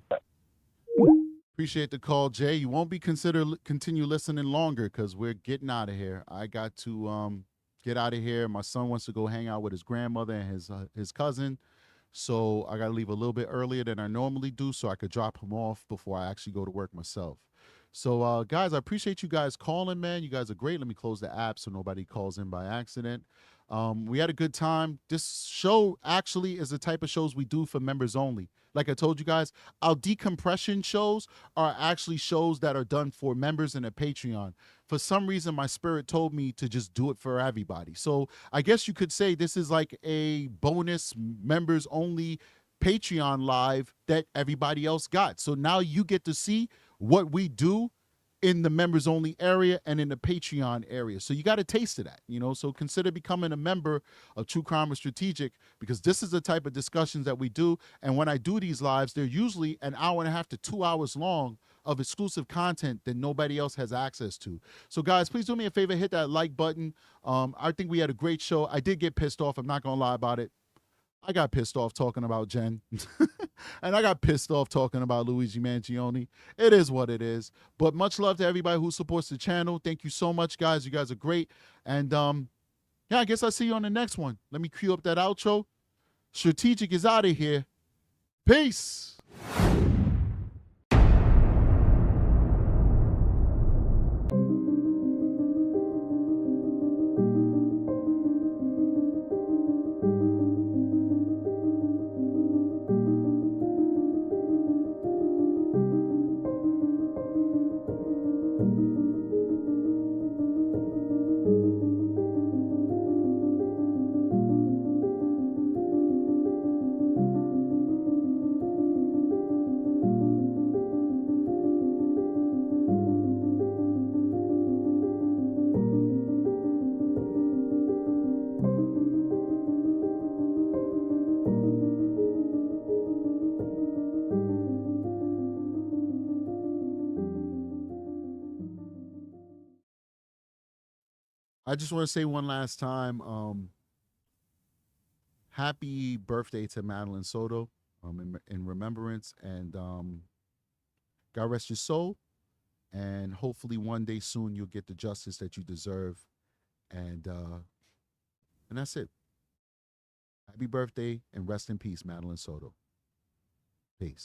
Appreciate the call, Jay. You won't be continue listening longer because we're getting out of here. I got to get out of here. My son wants to go hang out with his grandmother and his cousin, so I got to leave a little bit earlier than I normally do so I could drop him off before I actually go to work myself. So, guys, I appreciate you guys calling, man. You guys are great. Let me close the app so nobody calls in by accident. We had a good time. This show actually is the type of shows we do for members only. Like I told you guys, our decompression shows are actually shows that are done for members and a Patreon. For some reason, my spirit told me to just do it for everybody. So I guess you could say this is like a bonus members only Patreon live that everybody else got. So now you get to see what we do in the members only area and in the Patreon area. So you got a taste of that, so consider becoming a member of True Crime with Strategic, because this is the type of discussions that we do. And when I do these lives, they're usually an hour and a half to 2 hours long of exclusive content that nobody else has access to. So guys, please do me a favor, hit that like button. I think we had a great show. I did get pissed off. I'm not going to lie about it. I got pissed off talking about Jen. And I got pissed off talking about Luigi Mangione. It is what it is. But much love to everybody who supports the channel. Thank you so much, guys. You guys are great. And I guess I'll see you on the next one. Let me cue up that outro. Strategic is out of here. Peace. I just want to say one last time, happy birthday to Madeline Soto, in remembrance, and God rest your soul, and hopefully one day soon you'll get the justice that you deserve, and that's it. Happy birthday and rest in peace, Madeline Soto. Peace.